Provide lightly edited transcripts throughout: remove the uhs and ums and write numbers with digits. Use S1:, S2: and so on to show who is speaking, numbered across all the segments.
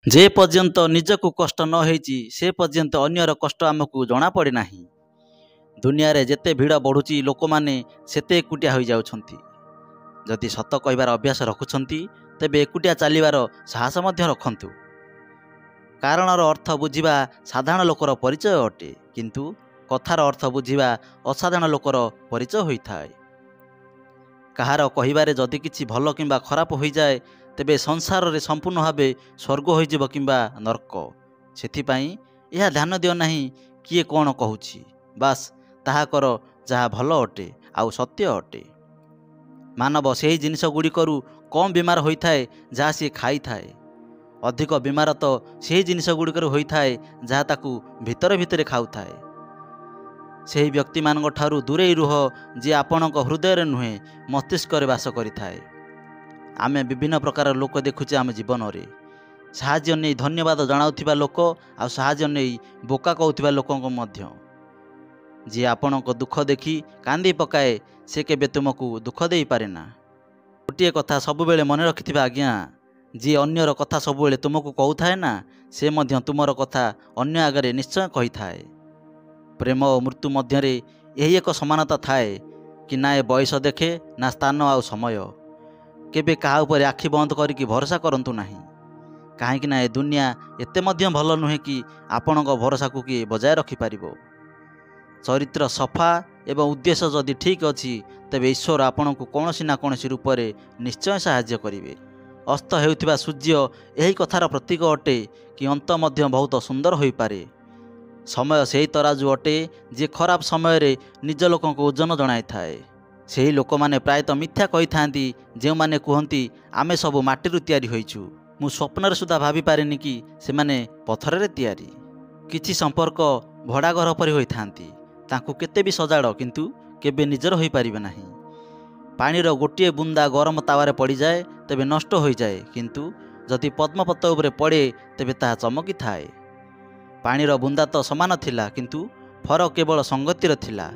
S1: जे पर्यंत निजकु कष्ट न होईची से पर्यंत अन्यर कष्ट आमको जना पड़े नाही। दुनिया रे जेते भिड़ बढ़ुची लोक माने सेते एकुटिया होई जाउछंती। जदि सत कहबार अभ्यास रखुछंती तेबे एकुटिया चलिबार साहस मध्य रखंतु। कारणर अर्थ बुझिबा साधारण लोकर परिचय अटे, किंतु कथार अर्थ बुझिबा असाधारण लोकर परिचय होइथाय। कहार कहिबारे जदि किछि भल किंबा खराप होई जाए तेबे संसार रे संपूर्ण भावे स्वर्ग होइजिब किंबा नरक। सेथिपाई यह ध्यान दियो नाही किए कोन कहूछि, बास ताहा कर जहा भल अटे आउ सत्य अटे। मानव सेही जिनिस गुड़िकरू कम बीमार होइथाए जहा सी खाई थाए, अधिक बीमार तो सेही जिनिस गुड़िकरू होइथाए जहा ताकू भितर भितर खाउ थाए। सेही व्यक्ति मानक ठारू दूरे रुह जे आपणक हृदय रे नुहे मस्तिष्क रे वास करिथाए। आमे विभिन्न प्रकार लोक देखुचे आम जीवन रे। साहाଯ୍य नहीं धन्यवाद जनाउथिबा लोक आ साहाଯ୍य नहीं बोका कहउथिबा लोकक मध्य। जे आपणक दुख देखी कांदी पकाए से केबे तुमको दुख देई पारे ना। गोटे कथा सबुबेले मन रखिथिबा आज्ञा, जे अन्यर कथा सबुबेले तुमको कहउथाए ना से मध्य तुमर कथा अन्य आगरे निश्चय कहिथाए। प्रेम और मृत्यु मध्य यही एक समानता थाए कि ना ए बयस देखे ना स्थान आउ समय। केबे कहा ऊपर आखि बंद करके भरोसा करंतु नाही, कहीं ना ए दुनिया एते मध्य भल नुहे कि आपणक भरोसा को किए बजाय रखि पारिबो। चरित्र सफा एवं उद्देश्य जदि ठीक अछि तेबे ईश्वर आपण को कौनसी ना कौनसी रूप में निश्चय साहाय्य करिवे। अस्त हेउथिबा सूर्य यही कथार प्रतीक अटे कि अंत मध्य बहुत सुंदर होई पारे। समय सेही तराजू अटे जे खराब समय रे निज लोक को ओजन जणाई थाए। सेही लोक माने प्रायतः मिथ्या कही थांती जे माने कहंती आमे सब माटी तैयारी होइछु। मु स्वप्न सुधा भाभी पारेनी कि से माने पत्थर रे तैयारी। किछि संपर्क भड़ा घर परि होई थांती, तांकु केते भी सजाड़ किंतु केबे निजर होई पारिबे नाही। पानीर गोटे बुंदा गरम तावारे पड़ी जाए तेबे नष्ट होई जाए, किंतु जदि पद्मपत्र उपरे पड़े तेबे ताहा चमकी थाए। पानीर बुंदा तो समान थिला, किंतु फरक केवल संगतिर थिला।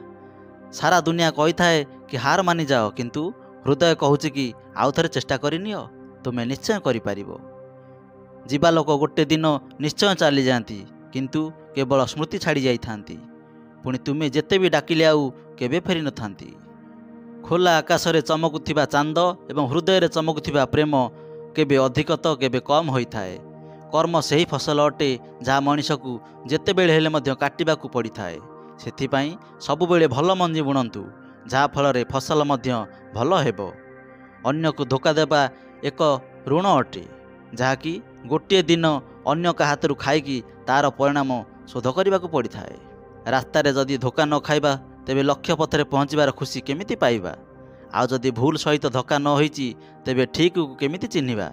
S1: सारा दुनिया कही थाए कि हार मानि जाओ, किंतु हृदय कहूची कि आउ थरे चेष्टा करिनियो, तुमे निश्चय करि पारिबो। जीवा लोक गोटे दिन निश्चय चली जाती, किंतु केवल स्मृति छाड़ी जाई थांती। पुणी तुमे जेते भी डाकिले आउ केबे फेरी न थांती। खोला आकाश रे चमकुथिबा चांद एवं हृदय रे चमकुथिबा प्रेम केबे अधिक तो केबे कम होई थाए। कर्म सही फसल अटे जहाँ मनीष को जेते बेले हेले मध्य काटिबाकू पड़ी थाए। सेथिपाई सबुबेले भल मंजी बुणंतु, जहाँ फल रे फसल मध्य भल हेबो। अन्य को धोखा देबा एक ऋण अटे, जहाँकि गोटे दिन अन्य का हाथ खाईकी तार परिणाम शोध करने पड़ी थाए। रास्ता रे जदि धोखा न खाइबा तेबे लक्ष्य पथरे पहुँचबार खुशी केमिति पाइबा। आ जदि भूल सहित धोखा न होईची तेबे ठीक को केमिति चिन्हिबा।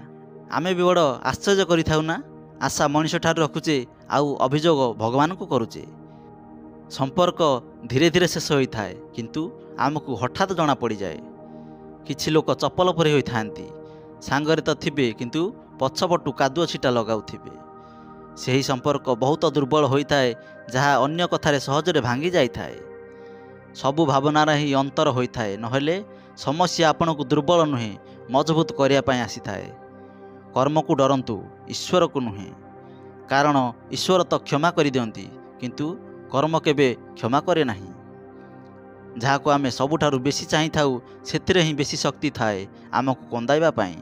S1: आमे भी बड़ आश्चर्य करिथाउ ना। आशा मनीष ठार रखुचे आउ अभियोग भगवान को करुचे। संपर्क धीरे धीरे शेष होई थाए, किंतु आमको हठात जना पड़ी जाए। किछि लोक चपल परि होई थांती, सांगरे तो थिबे किंतु पछपटु कादुआ छिटा लगाउथिबे। सेही संपर्क बहुत दुर्बल होई थाए, जहाँ अन्य कथारे सहजरे भांगी जाई थाए। सबु भावनार ही अंतर होई थाए, नहेले समस्या आपण को दुर्बल नुहे मजबूत करिया पई आसी थाए। कर्म को डरंतु, ईश्वर को नुहे, कारण ईश्वर तो क्षमा करि दियंती, किंतु कर्म केबे क्षमा करे नाही। जहाँ को आमे सबुठारु बेसी चाहि थाउ सेथिरे ही बेसी शक्ति थाए आमको कंदाइबा पई।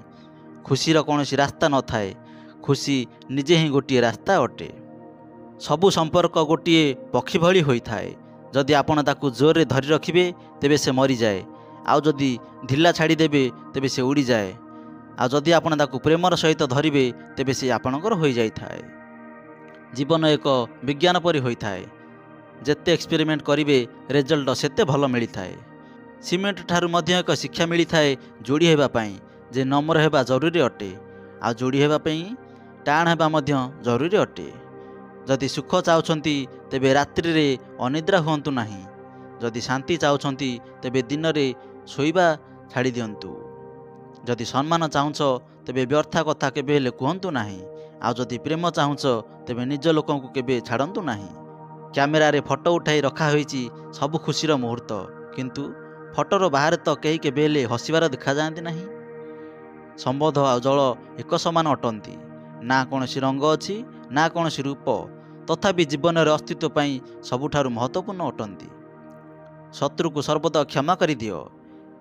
S1: खुशीर कौनसी रास्ता न थाए, खुशी निजे ही गोटे रास्ता अटे। सबु संपर्क गोटे पक्षी भली होई थाए। जदि आपण ताकू जोर रे धरी रखिबे तेबे से मरी जाए, आउ जदि ढिला छाड़ी देबे तेबे से उड़ी जाए। आ जदि आपण ताकू प्रेमर सहित धरिबे तेबे से आपणकर होई जाई थाए। जीवन एक विज्ञान परि होई थाए। जेते एक्सपेरिमेंट करिवे रिजल्ट सेते भल मिली थाए। सीमेंट ठारू मध्य एक शिक्षा मिली थाए जोड़ी हेबा पई, जे नम्र हेबा जरूरी अटे, आ जोड़ी हेबा पई टाण हेबा मध्य जरूरी अटे। जदि सुख चाहुछंती तेबे रात्रि रे अनिद्रा हुअंतु नाही। जदि शांति चाहुछंती तेबे दिन रे सोइबा छाड़ी दियंतु। जदि सम्मान चाहुछ तेबे व्यर्था कथा केबे हेले कहंतु नाही। आ जदि प्रेम चाहुछ तेबे निज लोकन को केबे छाड़ंतु नाही। कैमेरा रे फोटो उठाई रखा होईची सब खुशीर मुहूर्त, किंतु फोटोर बाहर तो कहीं केबे हेले हसिबार देखा जाती नहीं। संबंध आ जल एक समान अटंती। ନା କୌଣସି ରଙ୍ଗ ଅଛି ନା କୌଣସି ରୂପ, ତଥାପି ଜୀବନରେ अस्तित्व ପାଇଁ ସବୁଠାରୁ ମହତ୍ତ୍ୱପୂର୍ଣ୍ଣ ଅଟନ୍ତି। ଶତ୍ରୁକୁ ସର୍ବଦା କ୍ଷମା କରିଦିଅ,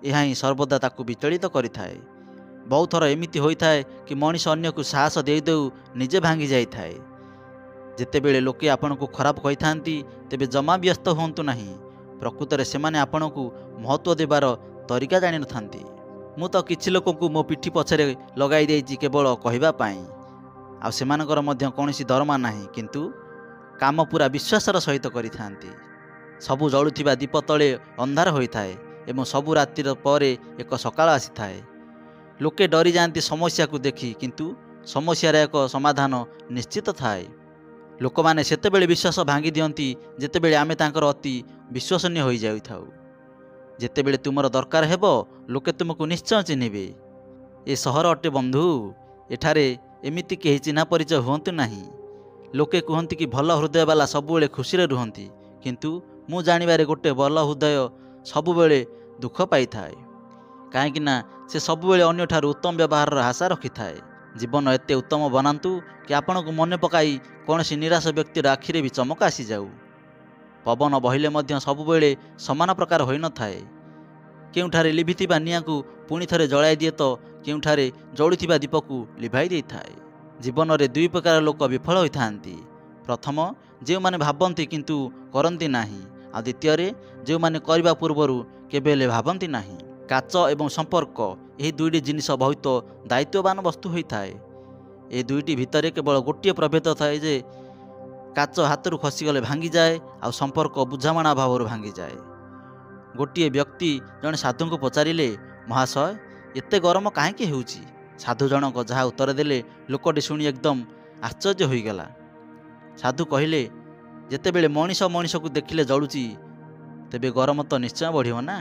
S1: ଏହା ହିଁ ସର୍ବଦା ତାକୁ ବିଚଳିତ କରିଥାଏ। ବହୁତ ଥର ଏମିତି ହୋଇଥାଏ କି ମଣିଷ ଅନ୍ୟକୁ ସାହସ ଦେଇ ଦେଉ ନିଜେ ଭାଙ୍ଗି ଯାଇଥାଏ। ଯେତେବେଳେ ଲୋକେ ଆପଣଙ୍କୁ ଖରାପ କହିଥାନ୍ତି ତେବେ ଜମା ବ୍ୟସ୍ତ ହୁଅନ୍ତୁ ନାହିଁ। ପ୍ରକୃତରେ ସେମାନେ ଆପଣଙ୍କୁ ମହତ୍ତ୍ୱ ଦେବାର ତରିକା ଜାଣିନଥାନ୍ତି। ମୁଁ ତ କିଛି ଲୋକଙ୍କୁ ମୋ ପିଠି ପଛରେ ଲଗାଇ ଦେଇଛି କେବଳ କହିବା ପାଇଁ, ଆଉ ସେମାନଙ୍କର ମଧ୍ୟ କୌଣସି ଦରମା ନାହିଁ, କିନ୍ତୁ କାମ ପୁରା ବିଶ୍ୱାସର ସହିତ କରିଥାନ୍ତି। ସବୁ ଜଳୁଥିବା ଦୀପ ତଳେ ଅନ୍ଧାର ହୋଇଥାଏ ଏବଂ ସବୁ ରାତିର ପରେ ଏକ ସକାଳ ଆସିଥାଏ। ଲୋକେ ଡରିଯାଆନ୍ତି ସମସ୍ୟାକୁ ଦେଖି, କିନ୍ତୁ ସମସ୍ୟାର ଏକ ସମାଧାନ ନିଶ୍ଚିତ ଥାଏ। ଲୋକମାନେ ସେତେବେଳେ ବିଶ୍ୱାସ ଭାଙ୍ଗି ଦିଅନ୍ତି ଯେତେବେଳେ ଆମେ ତାଙ୍କର ଅତି ବିଶ୍ୱସନୀୟ ହୋଇଯାଇଥାଉ। ଯେତେବେଳେ ତୁମର ଦରକାର ହେବ ଲୋକେ ତୁମକୁ ନିଶ୍ଚୟ ଚିହ୍ନିବେ। ଏ ସହର ଅଟେ ବନ୍ଧୁ, ଏଠାରେ ଏମିତି କେହି ଚିହ୍ନା ପରିଚୟ ହୁଅନ୍ତୁ ନାହିଁ। ଲୋକେ କୁହନ୍ତି କି ଭଲ ହୃଦୟବାଲା ସବୁବେଳେ ଖୁସିରେ ରୁହନ୍ତି, କିନ୍ତୁ ମୁଁ ଜାଣିବାରେ ଗୋଟେ ଭଲ ହୃଦୟ ସବୁବେଳେ ଦୁଃଖ ପାଇଥାଏ, କାହିଁକି ନା ସେ ସବୁବେଳେ ଅନ୍ୟଠାରୁ ଉତ୍ତମ ବ୍ୟବହାରର ଆଶା ରଖିଥାଏ। ଜୀବନ ଏତେ ଉତ୍ତମ ବନାନ୍ତୁ କି ଆପଣଙ୍କୁ ମନେ ପକାଇ କୌଣସି ନିରାଶ ବ୍ୟକ୍ତିର ଆଖିରେ ବି ଚମକ ଆସିଯାଉ। ପବନ ବହିଲେ ମଧ୍ୟ ସବୁବେଳେ ସମାନ ପ୍ରକାର ହୋଇନଥାଏ। କେଉଁଠାରେ ଲିଭିଥିବା ନିଆଁକୁ ପୁଣି ଥରେ ଜଳାଇ ଦିଏ ତ କେଉଁଠାରେ ଜଳୁଥିବା ଦୀପକୁ ଲିଭାଇ ଦେଇଥାଏ। ଜୀବନରେ ଦୁଇ ପ୍ରକାର ଲୋକ ବିଫଳ ହୋଇଥାନ୍ତି। ପ୍ରଥମ, ଯେଉଁମାନେ ଭାବନ୍ତି କିନ୍ତୁ କରନ୍ତି ନାହିଁ, ଆଉ ଦ୍ୱିତୀୟରେ ଯେଉଁମାନେ କରିବା ପୂର୍ବରୁ କେବେ ହେଲେ ଭାବନ୍ତି ନାହିଁ। କାଚ ଏବଂ ସମ୍ପର୍କ, ଏହି ଦୁଇଟି ଜିନିଷ ବହୁତ ଦାୟିତ୍ୱବାନ ବସ୍ତୁ ହୋଇଥାଏ। ଏ ଦୁଇଟି ଭିତରେ କେବଳ ଗୋଟିଏ ପ୍ରଭେଦ ଥାଏ ଯେ କାଚ ହାତରୁ ଖସିଗଲେ ଭାଙ୍ଗିଯାଏ, ଆଉ ସମ୍ପର୍କ ବୁଝାମଣା ଅଭାବରୁ ଭାଙ୍ଗିଯାଏ। ଗୋଟିଏ ବ୍ୟକ୍ତି ଜଣେ ସାଧୁଙ୍କୁ ପଚାରିଲେ, ମହାଶୟ, ଏତେ ଗରମ କାହିଁକି ହେଉଛି? ସାଧୁ ଜଣକ ଯାହା ଉତ୍ତର ଦେଲେ ଲୋକଟି ଶୁଣି ଏକଦମ ଆଶ୍ଚର୍ଯ୍ୟ ହୋଇଗଲା। ସାଧୁ କହିଲେ, ଯେତେବେଳେ ମଣିଷ ମଣିଷକୁ ଦେଖିଲେ ଜଳୁଛି ତେବେ ଗରମ ତ ନିଶ୍ଚୟ ବଢ଼ିବ ନା।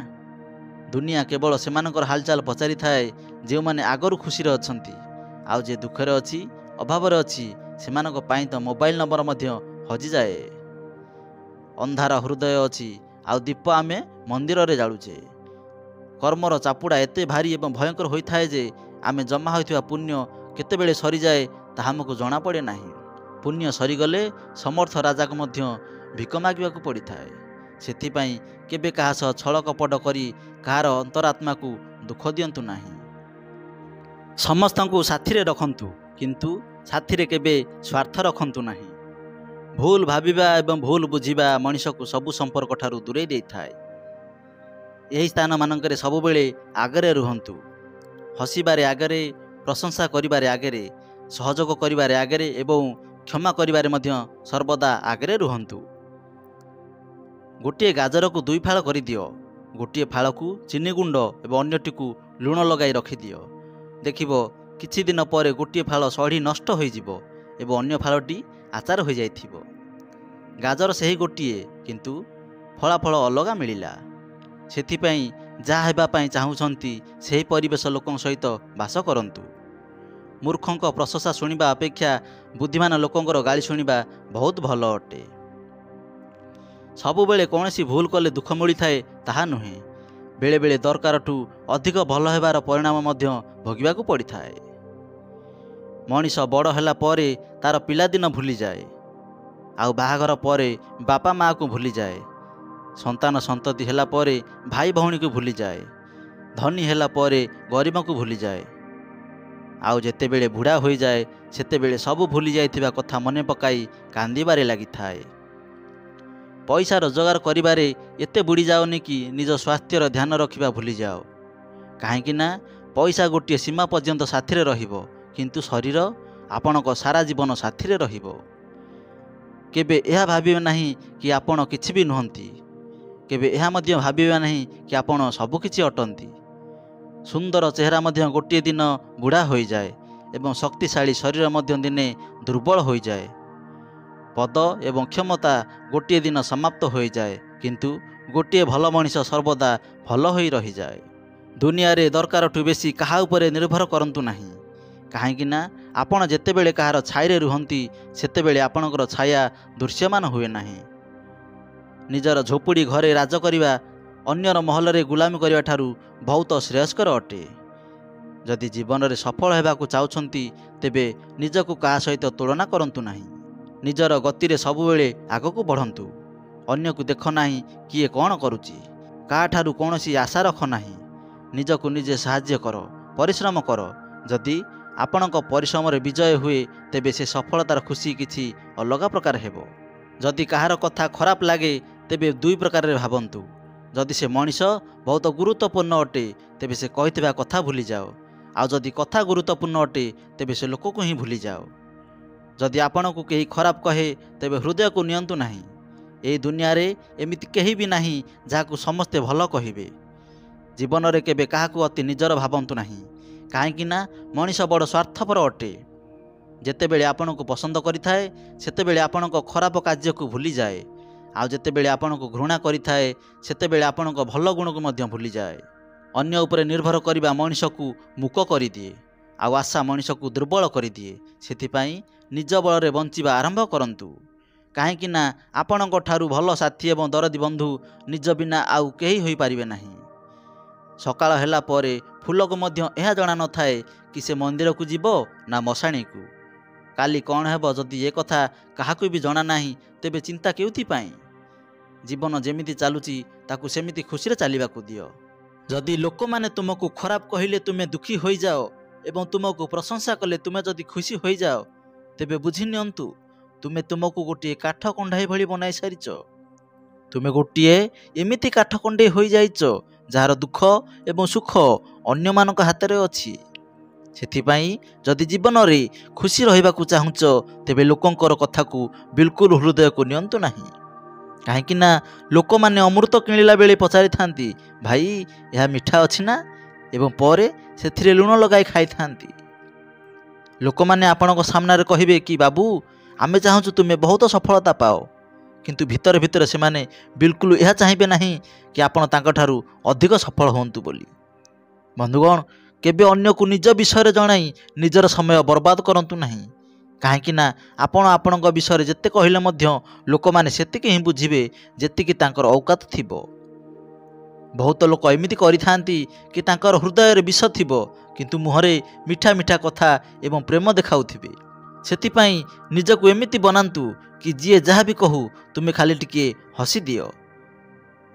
S1: ଦୁନିଆ କେବଳ ସେମାନଙ୍କର ହାଲଚାଲ ପଚାରିଥାଏ ଯେଉଁମାନେ ଆଗରୁ ଖୁସିରେ ଅଛନ୍ତି, ଆଉ ଯେ ଦୁଃଖରେ ଅଛି, ଅଭାବରେ ଅଛି, ସେମାନଙ୍କ ପାଇଁ ତ ମୋବାଇଲ ନମ୍ବର ମଧ୍ୟ ହଜିଯାଏ। ଅନ୍ଧାର ହୃଦୟ ଅଛି, ଆଉ ଦୀପ ଆମେ ମନ୍ଦିରରେ ଜାଳୁଛେ। କର୍ମର ଚାପୁଡ଼ା ଏତେ ଭାରୀ ଏବଂ ଭୟଙ୍କର ହୋଇଥାଏ ଯେ ଆମେ ଜମା ହୋଇଥିବା ପୁଣ୍ୟ କେତେବେଳେ ସରିଯାଏ ତାହା ଆମକୁ ଜଣାପଡ଼େ ନାହିଁ। ପୁଣ୍ୟ ସରିଗଲେ ସମର୍ଥ ରାଜାକୁ ମଧ୍ୟ ଭିକ ମାଗିବାକୁ ପଡ଼ିଥାଏ। ସେଥିପାଇଁ କେବେ କାହା ସହ ଛଳ କପଟ କରି କାହାର ଅନ୍ତରାତ୍ମାକୁ ଦୁଃଖ ଦିଅନ୍ତୁ ନାହିଁ। ସମସ୍ତଙ୍କୁ ସାଥିରେ ରଖନ୍ତୁ, କିନ୍ତୁ ସାଥିରେ କେବେ ସ୍ୱାର୍ଥ ରଖନ୍ତୁ ନାହିଁ। ଭୁଲ ଭାବିବା ଏବଂ ଭୁଲ ବୁଝିବା ମଣିଷକୁ ସବୁ ସମ୍ପର୍କ ଠାରୁ ଦୂରେଇ ଦେଇଥାଏ। ଏହି ସ୍ଥାନମାନଙ୍କରେ ସବୁବେଳେ ଆଗରେ ରୁହନ୍ତୁ। ହସିବାରେ ଆଗରେ, ପ୍ରଶଂସା କରିବାରେ ଆଗରେ, ସହଯୋଗ କରିବାରେ ଆଗରେ ଏବଂ କ୍ଷମା କରିବାରେ ମଧ୍ୟ ସର୍ବଦା ଆଗରେ ରୁହନ୍ତୁ। ଗୋଟିଏ ଗାଜରକୁ ଦୁଇ ଫାଳ କରିଦିଅ। ଗୋଟିଏ ଫାଳକୁ ଚିନି ଗୁଣ୍ଡ ଏବଂ ଅନ୍ୟଟିକୁ ଲୁଣ ଲଗାଇ ରଖିଦିଅ। ଦେଖିବ କିଛି ଦିନ ପରେ ଗୋଟିଏ ଫାଳ ସଢ଼ି ନଷ୍ଟ ହୋଇଯିବ ଏବଂ ଅନ୍ୟ ଫାଳଟି ଆଚାର ହୋଇଯାଇଥିବ। ଗାଜର ସେହି ଗୋଟିଏ, କିନ୍ତୁ ଫଳାଫଳ ଅଲଗା ମିଳିଲା। ସେଥିପାଇଁ ଯାହା ହେବା ପାଇଁ ଚାହୁଁଛନ୍ତି ସେହି ପରିବେଶ ଲୋକଙ୍କ ସହିତ ବାସ କରନ୍ତୁ। ମୂର୍ଖଙ୍କ ପ୍ରଶଂସା ଶୁଣିବା ଅପେକ୍ଷା ବୁଦ୍ଧିମାନ ଲୋକଙ୍କର ଗାଳି ଶୁଣିବା ବହୁତ ଭଲ ଅଟେ। ସବୁବେଳେ କୌଣସି ଭୁଲ କଲେ ଦୁଃଖ ମିଳିଥାଏ ତାହା ନୁହେଁ, ବେଳେବେଳେ ଦରକାରଠୁ ଅଧିକ ଭଲ ହେବାର ପରିଣାମ ମଧ୍ୟ ଭୋଗିବାକୁ ପଡ଼ିଥାଏ। ମଣିଷ ବଡ଼ ହେଲା ପରେ ତା'ର ପିଲାଦିନ ଭୁଲିଯାଏ, ଆଉ ବାହାଘର ପରେ ବାପା ମାଆକୁ ଭୁଲିଯାଏ। ସନ୍ତାନ ସନ୍ତତି ହେଲା ପରେ ଭାଇ ଭଉଣୀକୁ ଭୁଲିଯାଏ। ଧନୀ ହେଲା ପରେ ଗରିବଙ୍କୁ ଭୁଲିଯାଏ, ଆଉ ଯେତେବେଳେ ବୁଢ଼ା ହୋଇଯାଏ ସେତେବେଳେ ସବୁ ଭୁଲି ଯାଇଥିବା କଥା ମନେ ପକାଇ କାନ୍ଦିବାରେ ଲାଗିଥାଏ। ପଇସା ରୋଜଗାର କରିବାରେ ଏତେ ବୁଡ଼ି ଯାଅନି କି ନିଜ ସ୍ୱାସ୍ଥ୍ୟର ଧ୍ୟାନ ରଖିବା ଭୁଲିଯାଅ। କାହିଁକି ନା ପଇସା ଗୋଟିଏ ସୀମା ପର୍ଯ୍ୟନ୍ତ ସାଥିରେ ରହିବ, କିନ୍ତୁ ଶରୀର ଆପଣଙ୍କ ସାରା ଜୀବନ ସାଥିରେ ରହିବ। କେବେ ଏହା ଭାବିବେ ନାହିଁ କି ଆପଣ କିଛି ବି ନୁହନ୍ତି। କେବେ ଏହା ମଧ୍ୟ ଭାବିବେ ନାହିଁ କି ଆପଣ ସବୁକିଛି ଅଟନ୍ତି। ସୁନ୍ଦର ଚେହେରା ମଧ୍ୟ ଗୋଟିଏ ଦିନ ବୁଢ଼ା ହୋଇଯାଏ ଏବଂ ଶକ୍ତିଶାଳୀ ଶରୀର ମଧ୍ୟ ଦିନେ ଦୁର୍ବଳ ହୋଇଯାଏ। ପଦ ଏବଂ କ୍ଷମତା ଗୋଟିଏ ଦିନ ସମାପ୍ତ ହୋଇଯାଏ, କିନ୍ତୁ ଗୋଟିଏ ଭଲ ମଣିଷ ସର୍ବଦା ଭଲ ହୋଇ ରହିଯାଏ। ଦୁନିଆରେ ଦରକାରଠୁ ବେଶୀ କାହା ଉପରେ ନିର୍ଭର କରନ୍ତୁ ନାହିଁ, କାହିଁକି ନା ଆପଣ ଯେତେବେଳେ କାହାର ଛାଇରେ ରୁହନ୍ତି ସେତେବେଳେ ଆପଣଙ୍କର ଛାୟା ଦୃଶ୍ୟମାନ ହୁଏ ନାହିଁ। ନିଜର ଝୋପୁଡ଼ି ଘରେ ରାଜ କରିବା ଅନ୍ୟର ମହଲରେ ଗୁଲାମୀ କରିବା ଠାରୁ ବହୁତ ଶ୍ରେୟସ୍କର ଅଟେ। ଯଦି ଜୀବନରେ ସଫଳ ହେବାକୁ ଚାହୁଁଛନ୍ତି ତେବେ ନିଜକୁ କାହା ସହିତ ତୁଳନା କରନ୍ତୁ ନାହିଁ। ନିଜର ଗତିରେ ସବୁବେଳେ ଆଗକୁ ବଢ଼ନ୍ତୁ। ଅନ୍ୟକୁ ଦେଖ ନାହିଁ କିଏ କ'ଣ କରୁଛି। କାହାଠାରୁ କୌଣସି ଆଶା ରଖ ନାହିଁ। ନିଜକୁ ନିଜେ ସାହାଯ୍ୟ କର, ପରିଶ୍ରମ କର। ଯଦି ଆପଣଙ୍କ ପରିଶ୍ରମରେ ବିଜୟ ହୁଏ ତେବେ ସେ ସଫଳତାର ଖୁସି କିଛି ଅଲଗା ପ୍ରକାର ହେବ। ଯଦି କାହାର କଥା ଖରାପ ଲାଗେ ତେବେ ଦୁଇ ପ୍ରକାରରେ ଭାବନ୍ତୁ। ଯଦି ସେ ମଣିଷ ବହୁତ ଗୁରୁତ୍ୱପୂର୍ଣ୍ଣ ଅଟେ ତେବେ ସେ କହିଥିବା କଥା ଭୁଲିଯାଅ, ଆଉ ଯଦି କଥା ଗୁରୁତ୍ୱପୂର୍ଣ୍ଣ ଅଟେ ତେବେ ସେ ଲୋକକୁ ହିଁ ଭୁଲିଯାଅ। ଯଦି ଆପଣଙ୍କୁ କେହି ଖରାପ କହେ ତେବେ ହୃଦୟକୁ ନିଅନ୍ତୁ ନାହିଁ। ଏହି ଦୁନିଆରେ ଏମିତି କେହି ବି ନାହିଁ ଯାହାକୁ ସମସ୍ତେ ଭଲ କହିବେ। ଜୀବନରେ କେବେ କାହାକୁ ଅତି ନିଜର ଭାବନ୍ତୁ ନାହିଁ, କାହିଁକି ନା ମଣିଷ ବଡ଼ ସ୍ୱାର୍ଥପର ଅଟେ। ଯେତେବେଳେ ଆପଣଙ୍କୁ ପସନ୍ଦ କରିଥାଏ ସେତେବେଳେ ଆପଣଙ୍କ ଖରାପ କାର୍ଯ୍ୟକୁ ଭୁଲିଯାଏ, ଆଉ ଯେତେବେଳେ ଆପଣଙ୍କୁ ଘୃଣା କରିଥାଏ ସେତେବେଳେ ଆପଣଙ୍କ ଭଲ ଗୁଣକୁ ମଧ୍ୟ ଭୁଲିଯାଏ। ଅନ୍ୟ ଉପରେ ନିର୍ଭର କରିବା ମଣିଷକୁ ମୂକ କରିଦିଏ, ଆଉ ଆଶା ମଣିଷକୁ ଦୁର୍ବଳ କରିଦିଏ। ସେଥିପାଇଁ ନିଜ ବଳରେ ବଞ୍ଚିବା ଆରମ୍ଭ କରନ୍ତୁ, କାହିଁକି ନା ଆପଣଙ୍କ ଠାରୁ ଭଲ ସାଥୀ ଏବଂ ଦରଦୀ ବନ୍ଧୁ ନିଜ ବିନା ଆଉ କେହି ହୋଇପାରିବେ ନାହିଁ। ସକାଳ ହେଲା ପରେ ଫୁଲକୁ ମଧ୍ୟ ଏହା ଜଣା ନଥାଏ କି ସେ ମନ୍ଦିରକୁ ଯିବ ନା ମଶାଣୀକୁ। କାଲି କ'ଣ ହେବ ଯଦି ଏ କଥା କାହାକୁ ବି ଜଣା ନାହିଁ ତେବେ ଚିନ୍ତା କେଉଁଥିପାଇଁ? ଜୀବନ ଯେମିତି ଚାଲୁଛି ତାକୁ ସେମିତି ଖୁସିରେ ଚାଲିବାକୁ ଦିଅ। ଯଦି ଲୋକମାନେ ତୁମକୁ ଖରାପ କହିଲେ ତୁମେ ଦୁଃଖୀ ହୋଇଯାଅ ଏବଂ ତୁମକୁ ପ୍ରଶଂସା କଲେ ତୁମେ ଯଦି ଖୁସି ହୋଇଯାଅ, ତେବେ ବୁଝି ନିଅନ୍ତୁ ତୁମେ ତୁମକୁ ଗୋଟିଏ କାଠ କଣ୍ଢାଇ ଭଳି ବନାଇ ସାରିଛ। ତୁମେ ଗୋଟିଏ ଏମିତି କାଠ କଣ୍ଢେଇ ହୋଇଯାଇଛ ଯାହାର ଦୁଃଖ ଏବଂ ସୁଖ ଅନ୍ୟମାନଙ୍କ ହାତରେ ଅଛି। ସେଥିପାଇଁ ଯଦି ଜୀବନରେ ଖୁସି ରହିବାକୁ ଚାହୁଁଛ ତେବେ ଲୋକଙ୍କର କଥାକୁ ବିଲକୁଲ ହୃଦୟକୁ ନିଅନ୍ତୁ ନାହିଁ, କାହିଁକି ନା ଲୋକମାନେ ଅମୃତ କିଣିଲା ବେଳେ ପଚାରିଥାନ୍ତି, ଭାଇ ଏହା ମିଠା ଅଛି ନା, ଏବଂ ପରେ ସେଥିରେ ଲୁଣ ଲଗାଇ ଖାଇଥାନ୍ତି। ଲୋକମାନେ ଆପଣଙ୍କ ସାମ୍ନାରେ କହିବେ କି ବାବୁ ଆମେ ଚାହୁଁଛୁ ତୁମେ ବହୁତ ସଫଳତା ପାଅ, କିନ୍ତୁ ଭିତରେ ଭିତରେ ସେମାନେ ବିଲକୁଲ ଏହା ଚାହିଁବେ ନାହିଁ କି ଆପଣ ତାଙ୍କଠାରୁ ଅଧିକ ସଫଳ ହୁଅନ୍ତୁ ବୋଲି। ବନ୍ଧୁଗଣ, କେବେ ଅନ୍ୟକୁ ନିଜ ବିଷୟରେ ଜଣାଇ ନିଜର ସମୟ ବର୍ବାଦ କରନ୍ତୁ ନାହିଁ, କାହିଁକି ନା ଆପଣ ଆପଣଙ୍କ ବିଷୟରେ ଯେତେ କହିଲେ ମଧ୍ୟ ଲୋକମାନେ ସେତିକି ହିଁ ବୁଝିବେ ଯେତିକି ତାଙ୍କର ଔକାତ ଥିବ। ବହୁତ ଲୋକ ଏମିତି କରିଥାନ୍ତି କି ତାଙ୍କର ହୃଦୟରେ ବିଷ ଥିବ କିନ୍ତୁ ମୁହଁରେ ମିଠା ମିଠା କଥା ଏବଂ ପ୍ରେମ ଦେଖାଉଥିବେ। ସେଥିପାଇଁ ନିଜକୁ ଏମିତି ବନାନ୍ତୁ କି ଯିଏ ଯାହା ବି କହୁ ତୁମେ ଖାଲି ଟିକିଏ ହସିଦିଅ।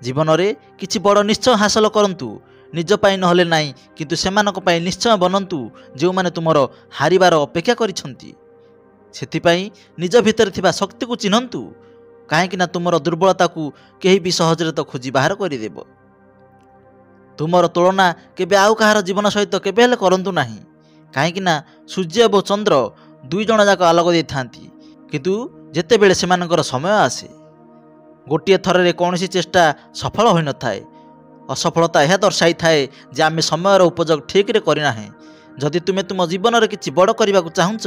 S1: ଜୀବନରେ କିଛି ବଡ଼ ନିଶ୍ଚୟ ହାସଲ କରନ୍ତୁ, ନିଜ ପାଇଁ ନହେଲେ ନାହିଁ କିନ୍ତୁ ସେମାନଙ୍କ ପାଇଁ ନିଶ୍ଚୟ ବନନ୍ତୁ ଯେଉଁମାନେ ତୁମର ହାରିବାର ଅପେକ୍ଷା କରିଛନ୍ତି। ସେଥିପାଇଁ ନିଜ ଭିତରେ ଥିବା ଶକ୍ତିକୁ ଚିହ୍ନନ୍ତୁ, କାହିଁକି ନା ତୁମର ଦୁର୍ବଳତାକୁ କେହି ବି ସହଜରେ ତ ଖୋଜି ବାହାର କରିଦେବ। ତୁମର ତୁଳନା କେବେ ଆଉ କାହାର ଜୀବନ ସହିତ କେବେ ହେଲେ କରନ୍ତୁ ନାହିଁ, କାହିଁକି ନା ସୂର୍ଯ୍ୟ ଏବଂ ଚନ୍ଦ୍ର ଦୁଇ ଜଣ ଯାକ ଆଲୋକ ଦେଇଥାନ୍ତି, କିନ୍ତୁ ଯେତେବେଳେ ସେମାନଙ୍କର ସମୟ ଆସେ ଗୋଟିଏ ଥରରେ କୌଣସି ଚେଷ୍ଟା ସଫଳ ହୋଇନଥାଏ। ଅସଫଳତା ଏହା ଦର୍ଶାଇଥାଏ ଯେ ଆମେ ସମୟର ଉପଯୋଗ ଠିକରେ କରିନାହେଁ। ଯଦି ତୁମେ ତୁମ ଜୀବନରେ କିଛି ବଡ଼ କରିବାକୁ ଚାହୁଁଛ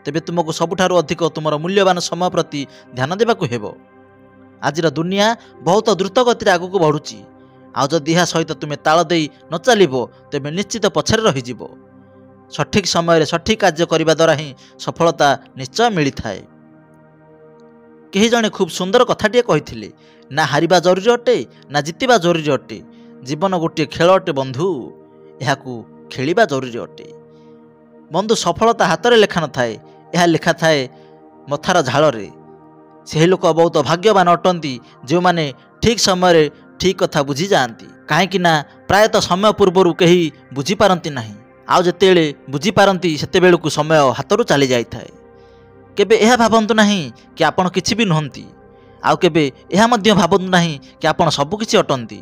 S1: ତେବେ ତୁମକୁ ସବୁଠାରୁ ଅଧିକ ତୁମର ମୂଲ୍ୟବାନ ସମୟ ପ୍ରତି ଧ୍ୟାନ ଦେବାକୁ ହେବ। ଆଜିର ଦୁନିଆ ବହୁତ ଦ୍ରୁତ ଗତିରେ ଆଗକୁ ବଢ଼ୁଛି, ଆଉ ଯଦି ଏହା ସହିତ ତୁମେ ତାଳ ଦେଇ ନ ଚାଲିବ ତେବେ ନିଶ୍ଚିତ ପଛରେ ରହିଯିବ। ସଠିକ୍ ସମୟରେ ସଠିକ୍ କାର୍ଯ୍ୟ କରିବା ଦ୍ୱାରା ହିଁ ସଫଳତା ନିଶ୍ଚୟ ମିଳିଥାଏ। କେହି ଜଣେ ଖୁବ୍ ସୁନ୍ଦର କଥାଟିଏ କହିଥିଲେ, ନା ହାରିବା ଜରୁରୀ ଅଟେ ନା ଜିତିବା ଜରୁରୀ ଅଟେ। ଜୀବନ ଗୋଟିଏ ଖେଳ ଅଟେ ବନ୍ଧୁ, ଏହାକୁ ଖେଳିବା ଜରୁରୀ ଅଟେ। ବନ୍ଧୁ, ସଫଳତା ହାତରେ ଲେଖା ନଥାଏ, ଏହା ଲେଖା ଥାଏ ମଥାର ଝାଳରେ। ସେହି ଲୋକ ବହୁତ ଭାଗ୍ୟବାନ ଅଟନ୍ତି ଯେଉଁମାନେ ଠିକ୍ ସମୟରେ ଠିକ୍ କଥା ବୁଝିଯାଆନ୍ତି, କାହିଁକି ନା ପ୍ରାୟତଃ ସମୟ ପୂର୍ବରୁ କେହି ବୁଝିପାରନ୍ତି ନାହିଁ, ଆଉ ଯେତେବେଳେ ବୁଝିପାରନ୍ତି ସେତେବେଳକୁ ସମୟ ହାତରୁ ଚାଲି ଯାଇଥାଏ। କେବେ ଏହା ଭାବନ୍ତୁ ନାହିଁ କି ଆପଣ କିଛି ବି ନୁହନ୍ତି, ଆଉ କେବେ ଏହା ମଧ୍ୟ ଭାବନ୍ତୁ ନାହିଁ କି ଆପଣ ସବୁକିଛି ଅଟନ୍ତି,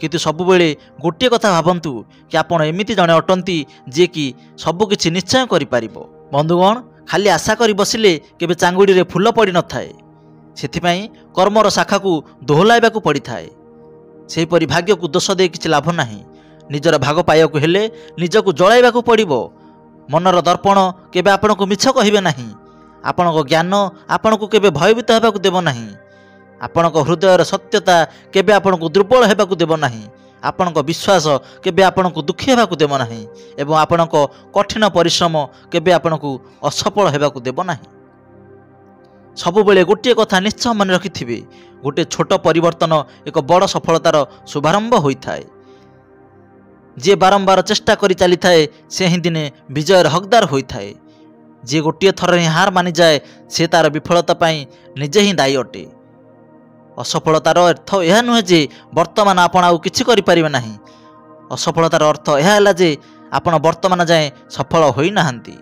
S1: କିନ୍ତୁ ସବୁବେଳେ ଗୋଟିଏ କଥା ଭାବନ୍ତୁ କି ଆପଣ ଏମିତି ଜଣେ ଅଟନ୍ତି ଯିଏକି ସବୁକିଛି ନିଶ୍ଚୟ କରିପାରିବ। ବନ୍ଧୁଗଣ, ଖାଲି ଆଶା କରି ବସିଲେ କେବେ ଚାଙ୍ଗୁଡ଼ିରେ ଫୁଲ ପଡ଼ିନଥାଏ। ସେଥିପାଇଁ କର୍ମର ଶାଖାକୁ ଦୋହଲାଇବାକୁ ପଡ଼ିଥାଏ। ସେହିପରି ଭାଗ୍ୟକୁ ଦୋଷ ଦେଇ କିଛି ଲାଭ ନାହିଁ। ନିଜର ଭାଗ ପାଇବାକୁ ହେଲେ ନିଜକୁ ଜଳାଇବାକୁ ପଡ଼ିବ। ମନର ଦର୍ପଣ କେବେ ଆପଣଙ୍କୁ ମିଛ କହିବେ ନାହିଁ। ଆପଣଙ୍କ ଜ୍ଞାନ ଆପଣଙ୍କୁ କେବେ ଭୟଭୀତ ହେବାକୁ ଦେବ ନାହିଁ। ଆପଣଙ୍କ ହୃଦୟର ସତ୍ୟତା କେବେ ଆପଣଙ୍କୁ ଦୁର୍ବଳ ହେବାକୁ ଦେବ ନାହିଁ। ଆପଣଙ୍କ ବିଶ୍ୱାସ କେବେ ଆପଣଙ୍କୁ ଦୁଃଖୀ ହେବାକୁ ଦେବ ନାହିଁ, ଏବଂ ଆପଣଙ୍କ କଠିନ ପରିଶ୍ରମ କେବେ ଆପଣଙ୍କୁ ଅସଫଳ ହେବାକୁ ଦେବ ନାହିଁ। ସବୁବେଳେ ଗୋଟିଏ କଥା ନିଶ୍ଚୟ ମନେ ରଖିଥିବେ, ଗୋଟିଏ ଛୋଟ ପରିବର୍ତ୍ତନ ଏକ ବଡ଼ ସଫଳତାର ଶୁଭାରମ୍ଭ ହୋଇଥାଏ। ଯିଏ ବାରମ୍ବାର ଚେଷ୍ଟା କରି ଚାଲିଥାଏ ସେ ହିଁ ଦିନେ ବିଜୟର ହକଦାର ହୋଇଥାଏ। जी गोटे थर ही हार मानिजाए से तार विफलता निजे ही दायी अटे। असफलतार अर्थ यह नुहे जे वर्तमान आपण आउ किछि करि परिबे नाही। असफलतार अर्थ यह हैला जे आपण वर्तमान जाए सफल होई नाहंती।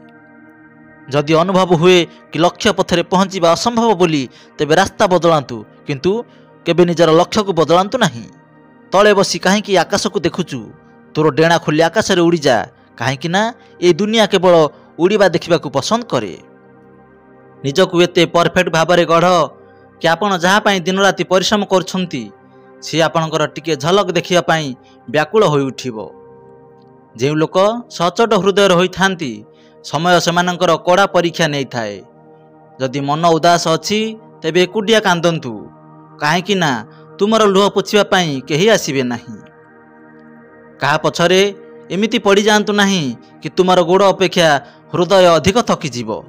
S1: जदि अनुभव हुए कि लक्ष्य पथरे पहुँचवा असंभव बोली तेबे रास्ता बदलांतु, किंतु केबे निजर लक्ष्य को बदलांतु नहीं। तले बसी कहीं आकाश को देखुचु, तोर डेणा खोली आकाश रे उड़ी जा, कहीं ना ये दुनिया केवल उड़ीबा देखा पसंद करे। निजकू एते परफेक्ट भाव में गढ़ कि आपण जहाँ दिन राति परिश्रम करुछंती सी आपणकर टिके झलक देखापी व्याकुल हो उठिबो। जे लोक सचोट हृदय होइथांती समय सेमानंकर कड़ा परीक्षा नहीं थाए। जदि मन उदास अछि तेबे एकुटिया कांदंतु, कहीं ना तुमर लुह पोछिबा पई केही आसीबे नाही। कहा पछरे एमिति पड़ी जांतु नहीं कि तुमर गोड़ अपेक्षा हृदय अधिक थकी जीवो।